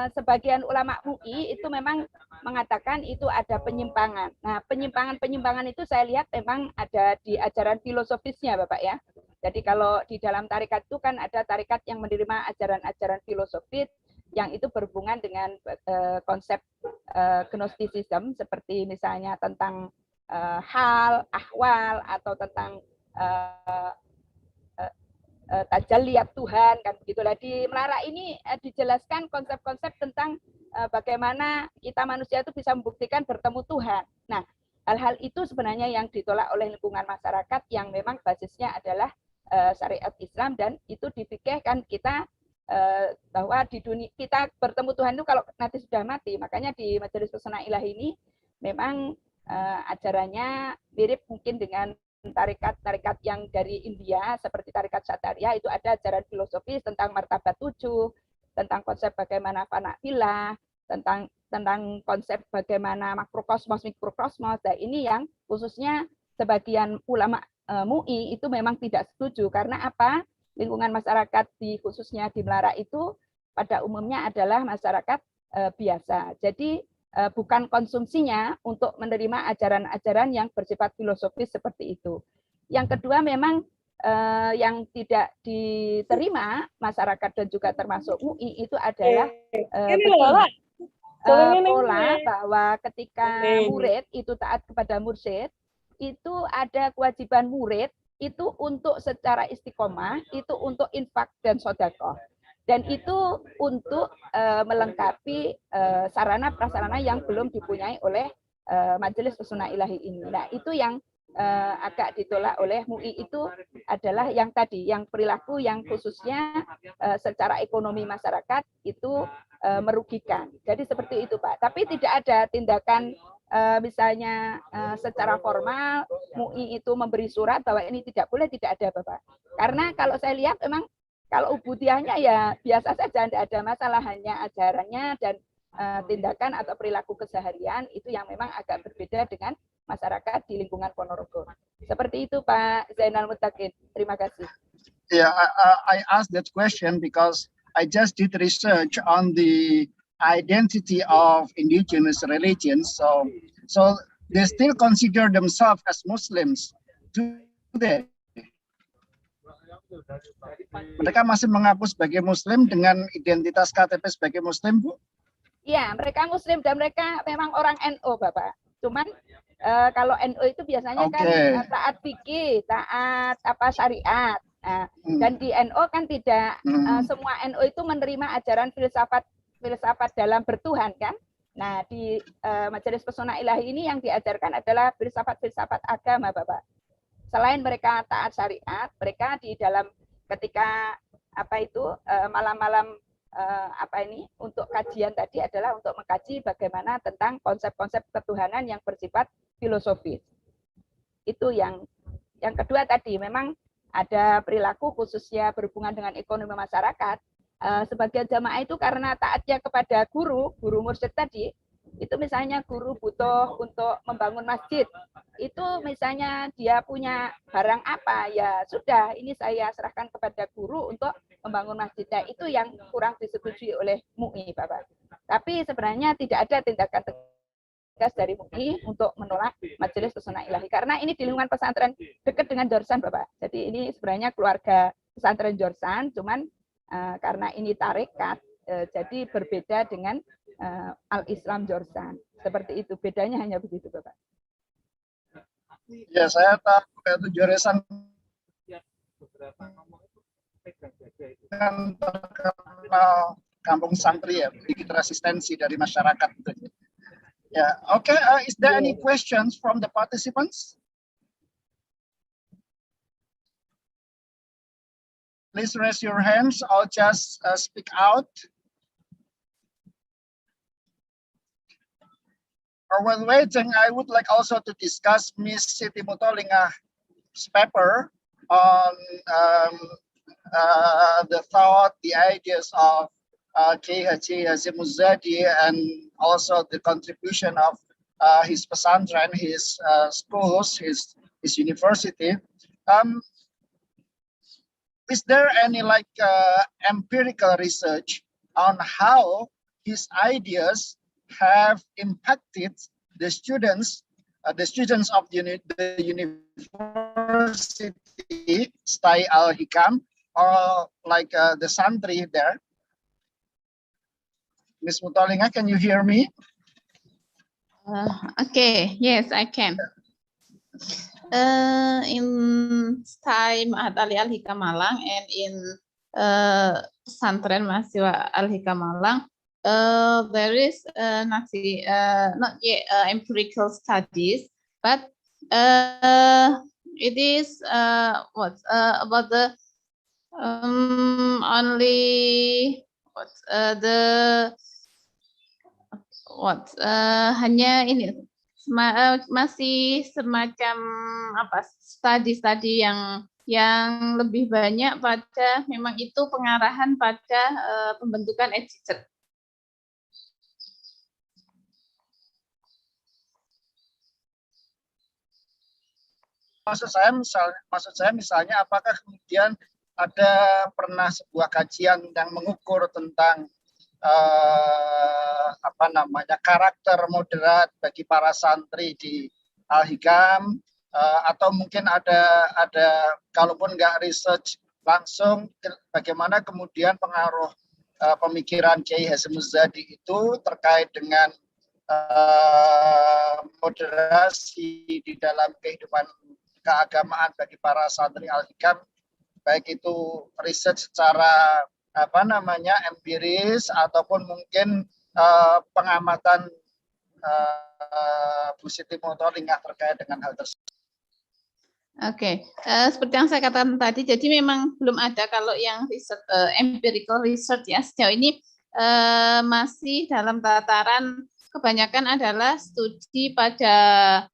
Sebagian ulama MUI itu memang mengatakan itu ada penyimpangan. Nah, penyimpangan itu saya lihat memang ada di ajaran filosofisnya Bapak ya. Jadi kalau di dalam tarikat itu kan ada tarikat yang menerima ajaran-ajaran filosofis yang itu berhubungan dengan konsep gnostisism, seperti misalnya tentang hal, ahwal, atau tentang tajalliyat Tuhan, kan begitulah. Di Melara ini dijelaskan konsep-konsep tentang bagaimana kita manusia itu bisa membuktikan bertemu Tuhan. Nah, hal-hal itu sebenarnya yang ditolak oleh lingkungan masyarakat yang memang basisnya adalah syariat Islam, dan itu dipikirkan kita bahwa di dunia kita bertemu Tuhan itu kalau nanti sudah mati. Makanya di Majelis Pesona Ilahi ini memang ajarannya mirip mungkin dengan tarikat-tarikat yang dari India seperti tarikat Satarya, itu ada ajaran filosofis tentang martabat 7, tentang konsep bagaimana fana filah, tentang konsep bagaimana makrokosmos mikrokosmos. Nah, ini yang khususnya sebagian ulama MUI itu memang tidak setuju. Karena apa? Lingkungan masyarakat di khususnya di Melara itu pada umumnya adalah masyarakat biasa. Jadi bukan konsumsinya untuk menerima ajaran-ajaran yang bersifat filosofis seperti itu. Yang kedua memang yang tidak diterima masyarakat dan juga termasuk MUI itu adalah pola bahwa ketika murid itu taat kepada mursyid, itu ada kewajiban murid itu untuk secara istiqomah, itu untuk infak dan sedekah. Dan itu untuk melengkapi sarana prasarana yang belum dipunyai oleh Majelis Pesona Ilahi ini. Nah, itu yang agak ditolak oleh MUI itu adalah yang tadi, yang perilaku yang khususnya secara ekonomi masyarakat itu merugikan. Jadi seperti itu Pak. Tapi tidak ada tindakan misalnya secara formal MUI itu memberi surat bahwa ini tidak boleh, tidak ada Bapak. Karena kalau saya lihat memang kalau ubudiahnya ya biasa saja, tidak ada masalah, hanya ajarannya dan tindakan atau perilaku keseharian itu yang memang agak berbeda dengan masyarakat di lingkungan Ponorogo. Seperti itu Pak Zainal Muttaqin. Terima kasih.
Yeah, I asked that question because I just did research on the identity of indigenous religions. So they still consider themselves as Muslims today. Mereka masih mengaku sebagai Muslim dengan identitas KTP sebagai Muslim, Bu?
Iya, mereka Muslim dan mereka memang orang NU, Bapak. Cuman kalau NU itu biasanya kan taat fikih, taat syariat. Nah, dan di NU kan tidak semua NU itu menerima ajaran filsafat dalam bertuhan kan. Nah, di Majelis Pesona Ilahi ini yang diajarkan adalah filsafat agama, Bapak. Selain mereka taat syariat, mereka di dalam ketika malam-malam untuk kajian tadi adalah untuk mengkaji bagaimana tentang konsep-konsep ketuhanan yang bersifat filosofis. Itu yang kedua tadi, memang ada perilaku khususnya berhubungan dengan ekonomi masyarakat. Sebagian jamaah itu karena taatnya kepada guru mursyid tadi, itu misalnya guru butuh untuk membangun masjid, itu misalnya dia punya barang apa, ya sudah ini saya serahkan kepada guru untuk membangun masjid. Nah, itu yang kurang disetujui oleh MUI, Bapak. Tapi sebenarnya tidak ada tindakan tegas dari MUI untuk menolak Majelis Pesona Ilahi, karena ini di lingkungan pesantren dekat dengan Jorsan, Bapak. Jadi ini sebenarnya keluarga pesantren Jorsan, cuman karena ini tarekat, jadi berbeda dengan Al-Islam Jorsan. Seperti itu, bedanya hanya begitu, Bapak.
Ya, saya tahu itu jurusan terkenal kampung santri ya, sedikit resistensi dari masyarakat. Ya, okay. Is there any questions from the participants? Please raise your hands or just speak out. Or while waiting, I would like also to discuss Miss Siti Mutolingah's paper on the thought, the ideas of Kiai Haji Hasyim Muzadi, and also the contribution of his pesantren, his schools, his university. Is there any empirical research on how his ideas have impacted the students of the university, Stai Al-Hikam, or the santri there? Ms. Mutolingah, can you hear me?
Okay, yes, I can. In Stai Ma'had Ali Al-Hikam Malang and in Pesantren Mahasiswa Al-Hikam Malang, there is not yet empirical studies, but it is about the hanya ini masih semacam studi yang lebih banyak pada memang itu pengarahan pada pembentukan attitude.
Maksud saya misalnya apakah kemudian ada pernah sebuah kajian yang mengukur tentang karakter moderat bagi para santri di Al-Hikam, atau mungkin ada kalaupun nggak research langsung bagaimana kemudian pengaruh pemikiran Kiai Hasyim Muzadi itu terkait dengan moderasi di dalam kehidupan keagamaan bagi para santri Al-Hikam, baik itu riset secara empiris ataupun mungkin pengamatan Bu Siti Mutolingah terkait dengan hal tersebut.
Oke, seperti yang saya katakan tadi, jadi memang belum ada kalau yang riset empirical research ya sejauh ini masih dalam tataran kebanyakan adalah studi pada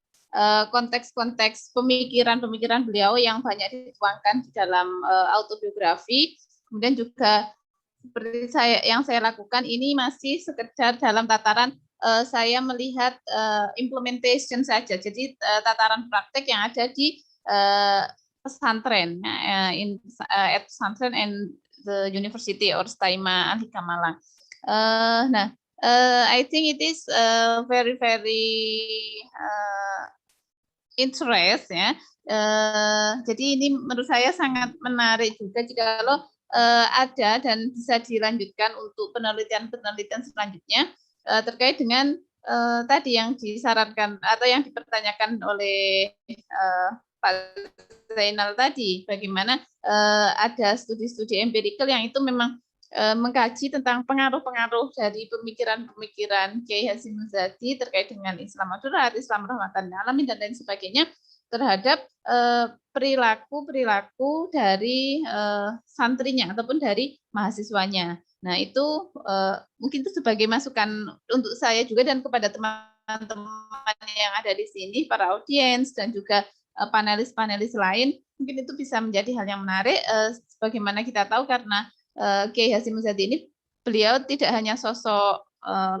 konteks-konteks pemikiran beliau yang banyak dituangkan di dalam autobiografi. Kemudian juga seperti yang saya lakukan ini masih sekedar dalam tataran saya melihat implementation saja. Jadi tataran praktek yang ada di pesantren, at pesantren and the university or Staima Al-Hikam Malang. I think it is very interest ya. Jadi ini menurut saya sangat menarik juga jikalau ada dan bisa dilanjutkan untuk penelitian selanjutnya terkait dengan tadi yang disarankan atau yang dipertanyakan oleh Pak Zainal tadi, bagaimana ada studi-studi empirikal yang itu memang mengkaji tentang pengaruh-pengaruh dari pemikiran-pemikiran Kiai Hasyim Muzadi terkait dengan Islam Moderat, Islam Rahmatan lil Alamin dan lain sebagainya terhadap perilaku dari santrinya ataupun dari mahasiswanya. Nah, itu mungkin itu sebagai masukan untuk saya juga dan kepada teman-teman yang ada di sini, para audiens dan juga panelis-panelis lain, mungkin itu bisa menjadi hal yang menarik. Sebagaimana kita tahu karena Kiai Hasyim Muzadi ini beliau tidak hanya sosok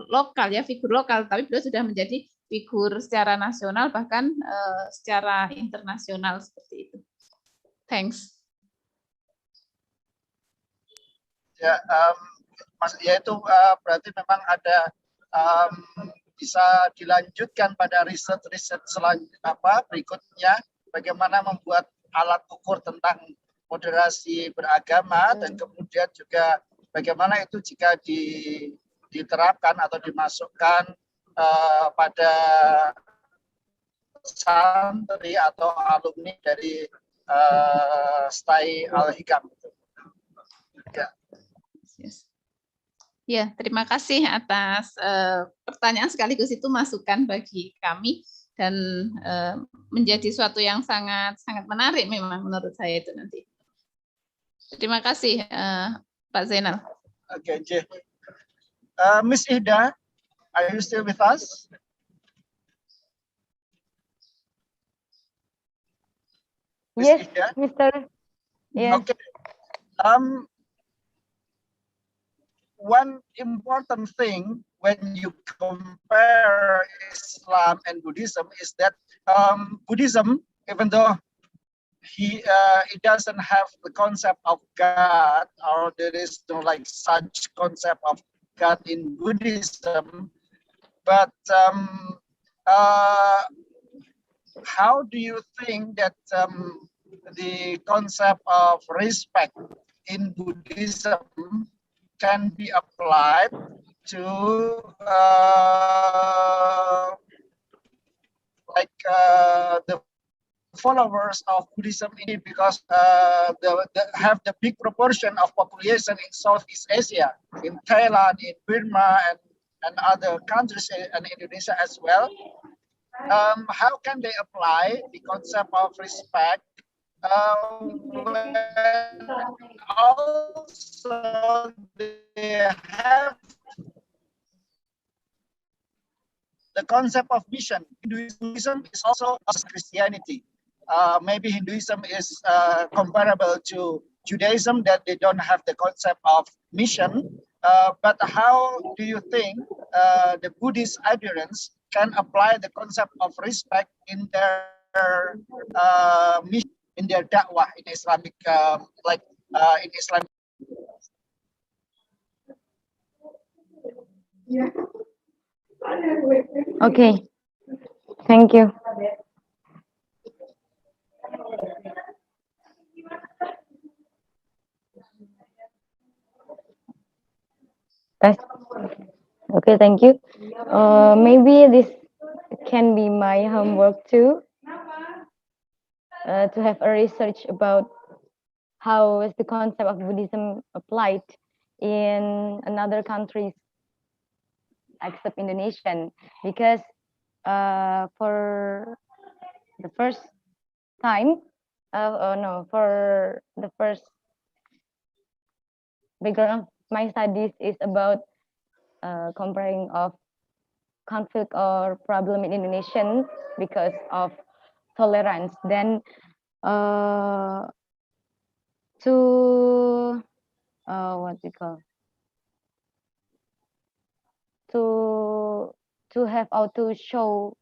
lokal ya, figur lokal, tapi beliau sudah menjadi figur secara nasional bahkan secara internasional seperti itu. Thanks.
Ya, itu berarti memang ada bisa dilanjutkan pada riset berikutnya bagaimana membuat alat ukur tentang moderasi beragama dan kemudian juga bagaimana itu jika diterapkan atau dimasukkan pada santri atau alumni dari STAI Al-Hikam. Ya.
Yes. Ya, terima kasih atas pertanyaan sekaligus itu masukan bagi kami dan menjadi suatu yang sangat menarik memang menurut saya itu nanti. Terima kasih Pak Zainal.
Oke, Miss Ida, are you still with us? Miss
Yes,
Ida?
Mr. Yes.
Okay. One important thing when you compare Islam and Buddhism is that Buddhism, even though it doesn't have the concept of God, or there is no like such concept of God in Buddhism, but how do you think that the concept of respect in Buddhism can be applied to the followers of Buddhism, because have the big proportion of population in Southeast Asia, in Thailand, in Burma, and other countries, and Indonesia as well. How can they apply the concept of respect when also they have the concept of mission? Hinduism is also Christianity. Maybe Hinduism is comparable to Judaism, that they don't have the concept of mission. But how do you think the Buddhist adherents can apply the concept of respect in their mission, in their da'wah, in Islamic, in Islam?
Okay. Thank you. Okay, thank you. Maybe this can be my homework too, to have a research about how is the concept of Buddhism applied in another countries except Indonesian, because for the first time, for the first background of my studies is about comparing of conflict or problem in Indonesian because of tolerance. Then to what we call to have how to show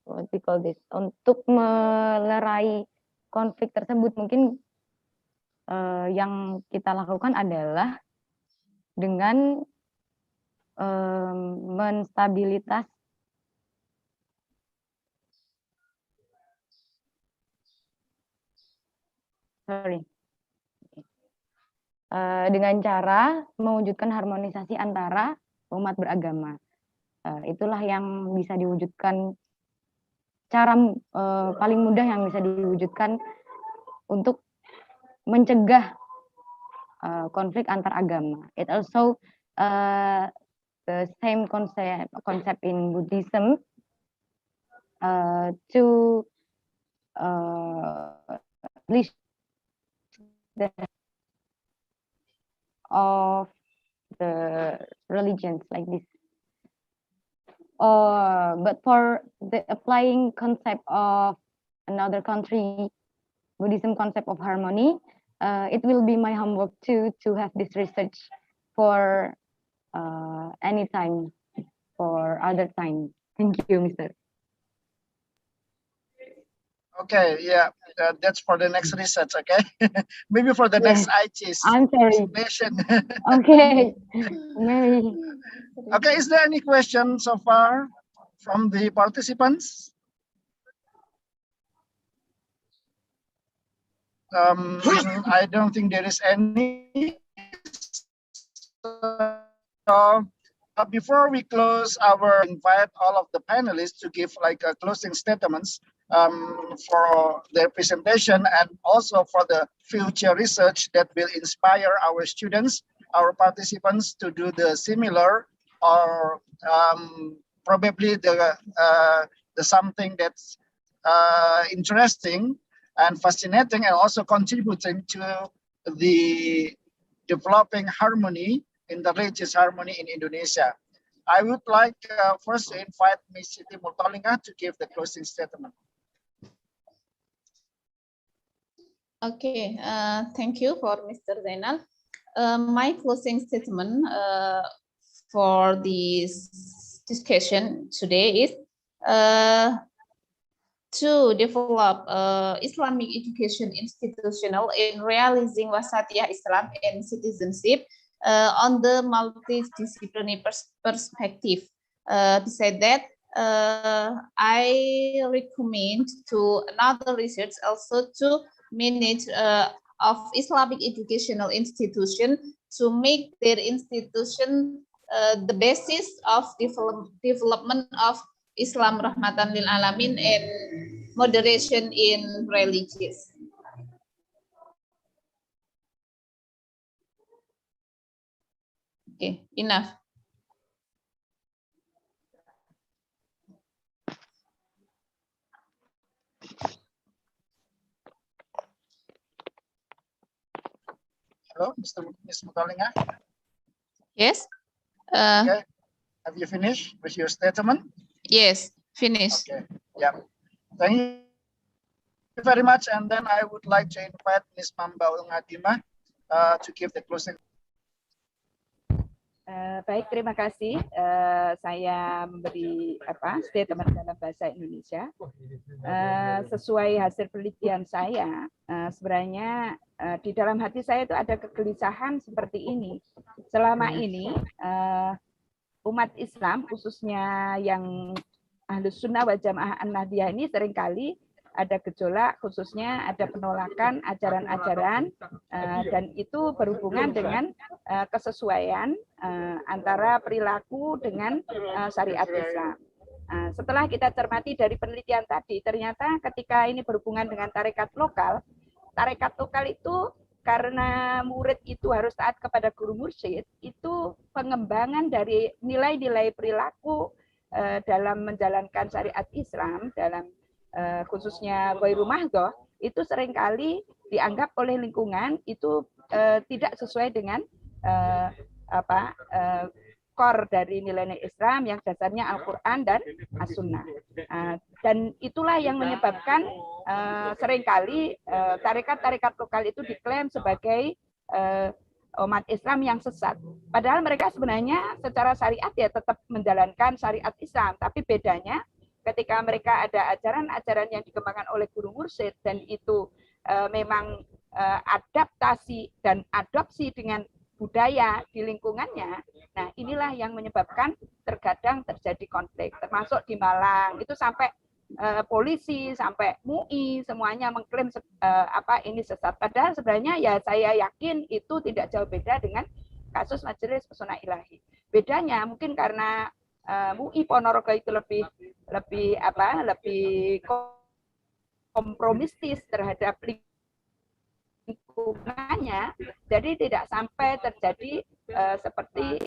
what we call this, untuk melerai konflik tersebut, mungkin yang kita lakukan adalah dengan menstabilitas dengan cara mewujudkan harmonisasi antara umat beragama. Itulah yang bisa diwujudkan, cara paling mudah yang bisa diwujudkan untuk mencegah konflik antar agama. It also the same concept in Buddhism to list of the religions like this. But for the applying concept of another country, Buddhism concept of harmony, it will be my homework too, to have this research for any time, for other time. Thank you, Mr.
Okay, yeah, that's for the next research, okay? Maybe for the next IG's.
I'm sorry. Okay, maybe.
Okay, is there any question so far from the participants? I don't think there is any. So, before we close, our invite all of the panelists to give like a closing statements for their presentation and also for the future research that will inspire our students, our participants to do the similar or probably the something that's interesting and fascinating and also contributing to the developing harmony in the religious harmony in Indonesia. I would like first to invite Ms. Siti Multalinga to give the closing statement.
Okay, thank you for Mr. Zainal. My closing statement for this discussion today is to develop Islamic education institutional in realizing Wasatiyah Islam and citizenship on the multidisciplinary perspective. Besides that, I recommend to another research also to manage of Islamic educational institution to make their institution the basis of development of Islam rahmatan lil alamin and moderation in religious. Okay, enough.
Hello, Ms. Multalinga.
Yes.
Okay. Have you finished with your statement?
Yes, finished.
Okay. Yeah. Thank you very much. And then I would like to invite Ms. Mambaul Ngadima to give the closing.
Baik, terima kasih. Saya memberi statement dalam bahasa Indonesia. Sesuai hasil penelitian saya, sebenarnya di dalam hati saya itu ada kegelisahan seperti ini. Selama ini umat Islam, khususnya yang Ahlus Sunnah wal Jamaah An-Nahdiyah ini seringkali ada gejolak, khususnya ada penolakan ajaran-ajaran dan itu berhubungan dengan kesesuaian antara perilaku dengan syariat Islam. Setelah kita cermati dari penelitian tadi, ternyata ketika ini berhubungan dengan tarekat lokal itu karena murid itu harus taat kepada guru mursyid, itu pengembangan dari nilai-nilai perilaku dalam menjalankan syariat Islam, dalam khususnya ghairu mahdhah, itu seringkali dianggap oleh lingkungan itu tidak sesuai dengan core dari nilai-nilai Islam yang dasarnya Al-Quran dan As-Sunnah. Dan itulah yang menyebabkan seringkali tarekat-tarekat lokal itu diklaim sebagai umat Islam yang sesat. Padahal mereka sebenarnya secara syariat ya tetap menjalankan syariat Islam, tapi bedanya ketika mereka ada ajaran-ajaran yang dikembangkan oleh guru mursyid dan itu memang adaptasi dan adopsi dengan budaya di lingkungannya. Nah, inilah yang menyebabkan terkadang terjadi konflik, termasuk di Malang itu sampai polisi, sampai MUI semuanya mengklaim ini sesat. Padahal sebenarnya ya saya yakin itu tidak jauh beda dengan kasus Majelis Pesona Ilahi. Bedanya mungkin karena MUI Ponorogo itu lebih kompromistis terhadap lingkungannya, jadi tidak sampai terjadi seperti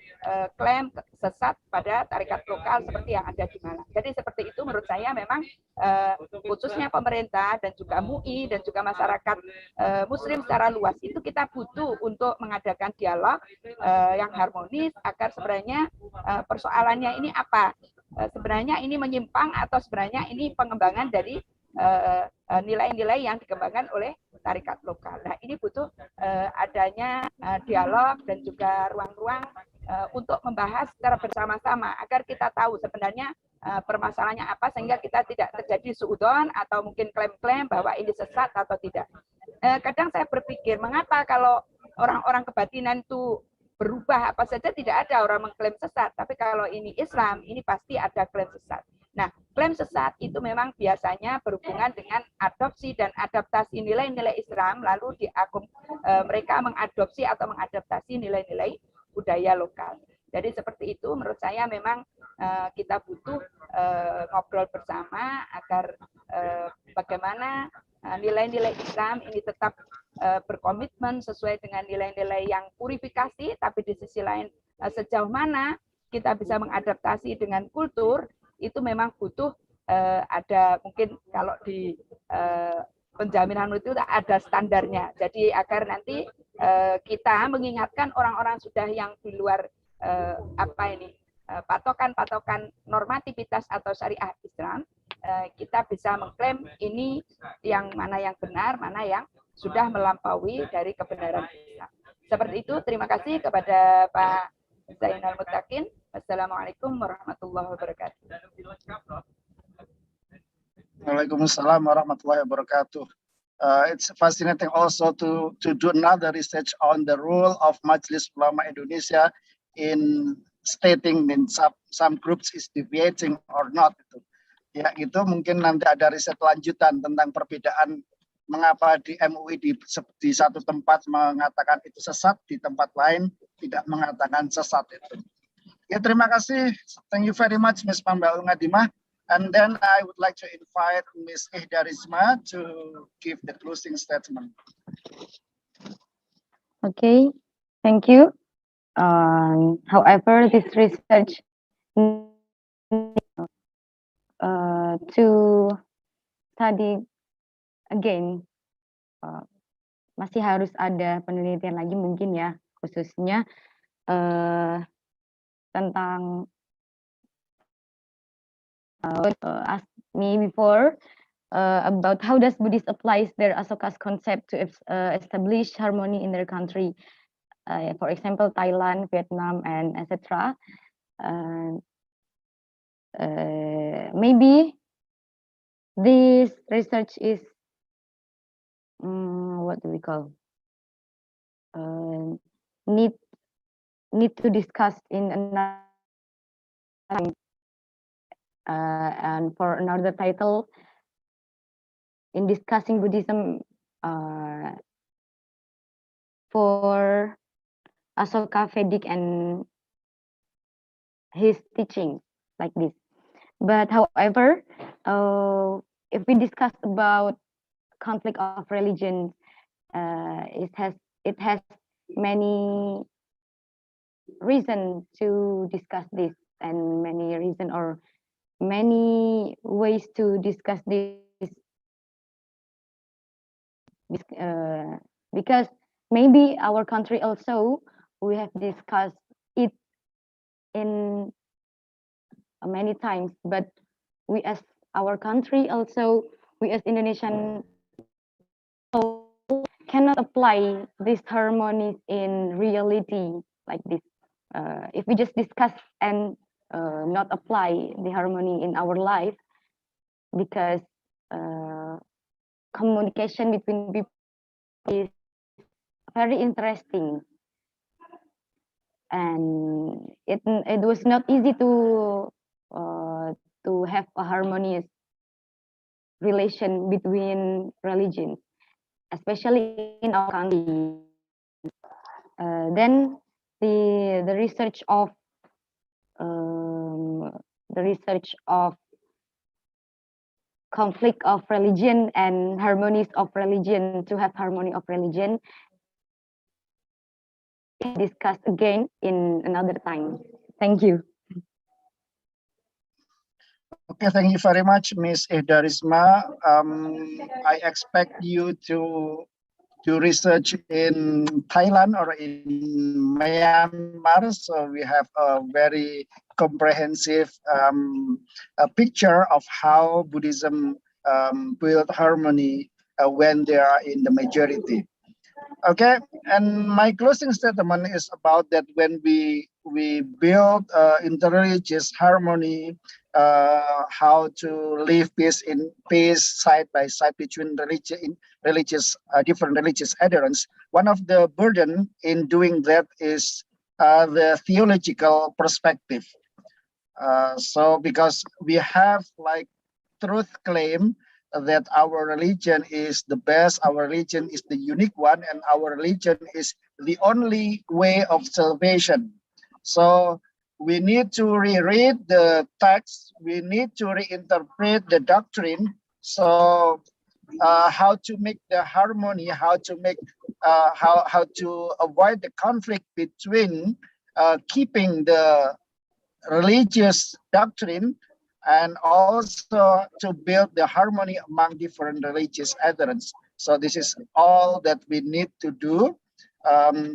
klaim sesat pada tarekat lokal seperti yang ada di Malang. Jadi seperti itu menurut saya memang khususnya pemerintah dan juga MUI dan juga masyarakat Muslim secara luas itu kita butuh untuk mengadakan dialog yang harmonis agar sebenarnya persoalannya ini apa? Sebenarnya ini menyimpang atau sebenarnya ini pengembangan dari nilai-nilai yang dikembangkan oleh tarekat lokal. Nah, ini butuh adanya dialog dan juga ruang-ruang untuk membahas secara bersama-sama agar kita tahu sebenarnya permasalahannya apa sehingga kita tidak terjadi suudzon atau mungkin klaim-klaim bahwa ini sesat atau tidak. Kadang saya berpikir mengapa kalau orang-orang kebatinan itu berubah apa saja tidak ada orang mengklaim sesat, tapi kalau ini Islam ini pasti ada klaim sesat. Nah, klaim sesat itu memang biasanya berhubungan dengan adopsi dan adaptasi nilai-nilai Islam, lalu mereka mengadopsi atau mengadaptasi nilai-nilai budaya lokal. Jadi seperti itu menurut saya memang kita butuh ngobrol bersama agar bagaimana nilai-nilai Islam ini tetap berkomitmen sesuai dengan nilai-nilai yang purifikasi, tapi di sisi lain sejauh mana kita bisa mengadaptasi dengan kultur, itu memang butuh ada mungkin kalau di penjaminan itu ada standarnya. Jadi agar nanti kita mengingatkan orang-orang sudah yang di luar patokan-patokan normativitas atau syariah Islam, kita bisa mengklaim ini yang mana yang benar, mana yang sudah melampaui dari kebenaran Islam. Seperti itu, terima kasih kepada Pak Zainal Muttaqin. Wassalamualaikum warahmatullahi wabarakatuh.
Waalaikumsalam warahmatullahi wabarakatuh. It's fascinating also to do another research on the role of Majelis Ulama Indonesia in stating in some groups is deviating or not. Ya itu mungkin nanti ada riset lanjutan tentang perbedaan mengapa di MUI di satu tempat mengatakan itu sesat, di tempat lain tidak mengatakan sesat itu. Ya terima kasih, thank you very much Ms. Pambaul Ngadimah. And then I would like to invite Ms. Ihdarisma to give the closing statement.
Okay, thank you. However, this research to study again, masih harus ada penelitian lagi mungkin ya, khususnya tentang asked me before about how does Buddhists applies their Asoka's concept to establish harmony in their country. For example, Thailand, Vietnam, and etc. Maybe this research is what do we call need to discuss in another time. And for another title, in discussing Buddhism for Asoka Vedic and his teaching like this. But however, if we discuss about conflict of religion, it has many reasons to discuss this, and many reason or many ways to discuss this, because maybe our country also, we have discussed it in many times, but we as our country also, we as Indonesian cannot apply these harmonies in reality like this. If we just discuss and not apply the harmony in our life, because communication between people is very interesting, and it was not easy to have a harmonious relation between religions, especially in our country. Then the research of conflict of religion and harmonies of religion, to have harmony of religion, is discussed again in another time. Thank you.
Okay, thank you very much, Ms. Ihdarisma. I expect you to do research in Thailand or in Myanmar, so we have a very comprehensive picture of how Buddhism build harmony when they are in the majority. Okay, and my closing statement is about that when we build interreligious harmony, how to live peace side by side between different religious adherents. One of the burden in doing that is the theological perspective. So because we have like truth claim that our religion is the best, our religion is the unique one, and our religion is the only way of salvation. So we need to reread the text, we need to reinterpret the doctrine. So how to make the harmony, how to make how to avoid the conflict between keeping the religious doctrine and also to build the harmony among different religious adherents. So this is all that we need to do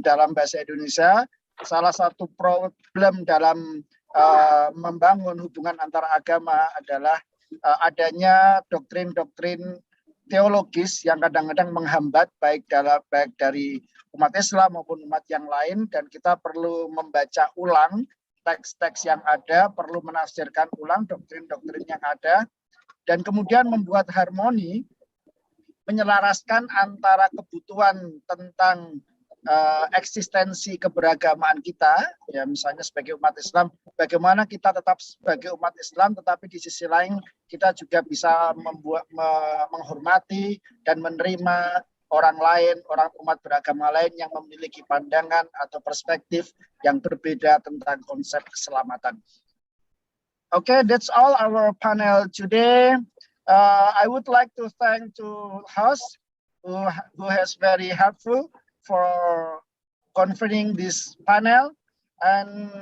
dalam bahasa Indonesia. Salah satu problem dalam membangun hubungan antara agama adalah adanya doktrin-doktrin teologis yang kadang-kadang menghambat baik dari umat Islam maupun umat yang lain, dan kita perlu membaca ulang teks-teks yang ada, perlu menafsirkan ulang doktrin-doktrin yang ada, dan kemudian membuat harmoni, menyelaraskan antara kebutuhan tentang eksistensi keberagamaan kita, ya misalnya sebagai umat Islam, bagaimana kita tetap sebagai umat Islam, tetapi di sisi lain kita juga bisa menghormati dan menerima orang lain, orang umat beragama lain yang memiliki pandangan atau perspektif yang berbeda tentang konsep keselamatan. Okay, that's all our panel today. I would like to thank to host who has very helpful for convening this panel, and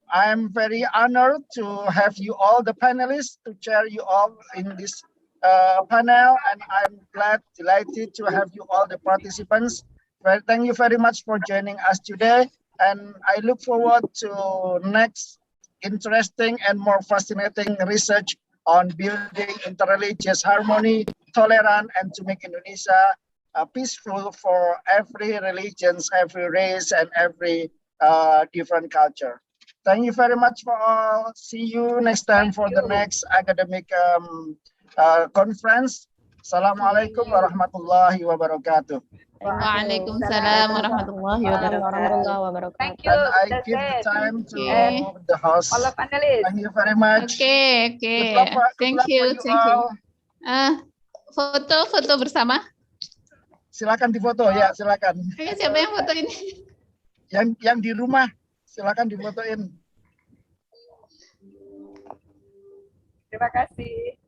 I'm very honored to have you all, the panelists, to chair you all in this panel, and I'm delighted to have you all, the participants. Well, thank you very much for joining us today, and I look forward to next interesting and more fascinating research on building interreligious harmony, tolerance, and to make Indonesia peaceful for every religion, every race, and every different culture. Thank you very much for all. See you next time for the next academic conference. Assalamualaikum warahmatullahi wabarakatuh.
Waalaikumsalam warahmatullahi wabarakatuh.
Thank you.
And I give the time to the host.
All panelists.
Thank you very much.
Oke.
Good luck for
Thank you.
all.
Foto bersama.
Silakan difoto ya, silakan.
Siapa yang foto ini?
Yang di rumah, silakan difotoin.
Terima kasih.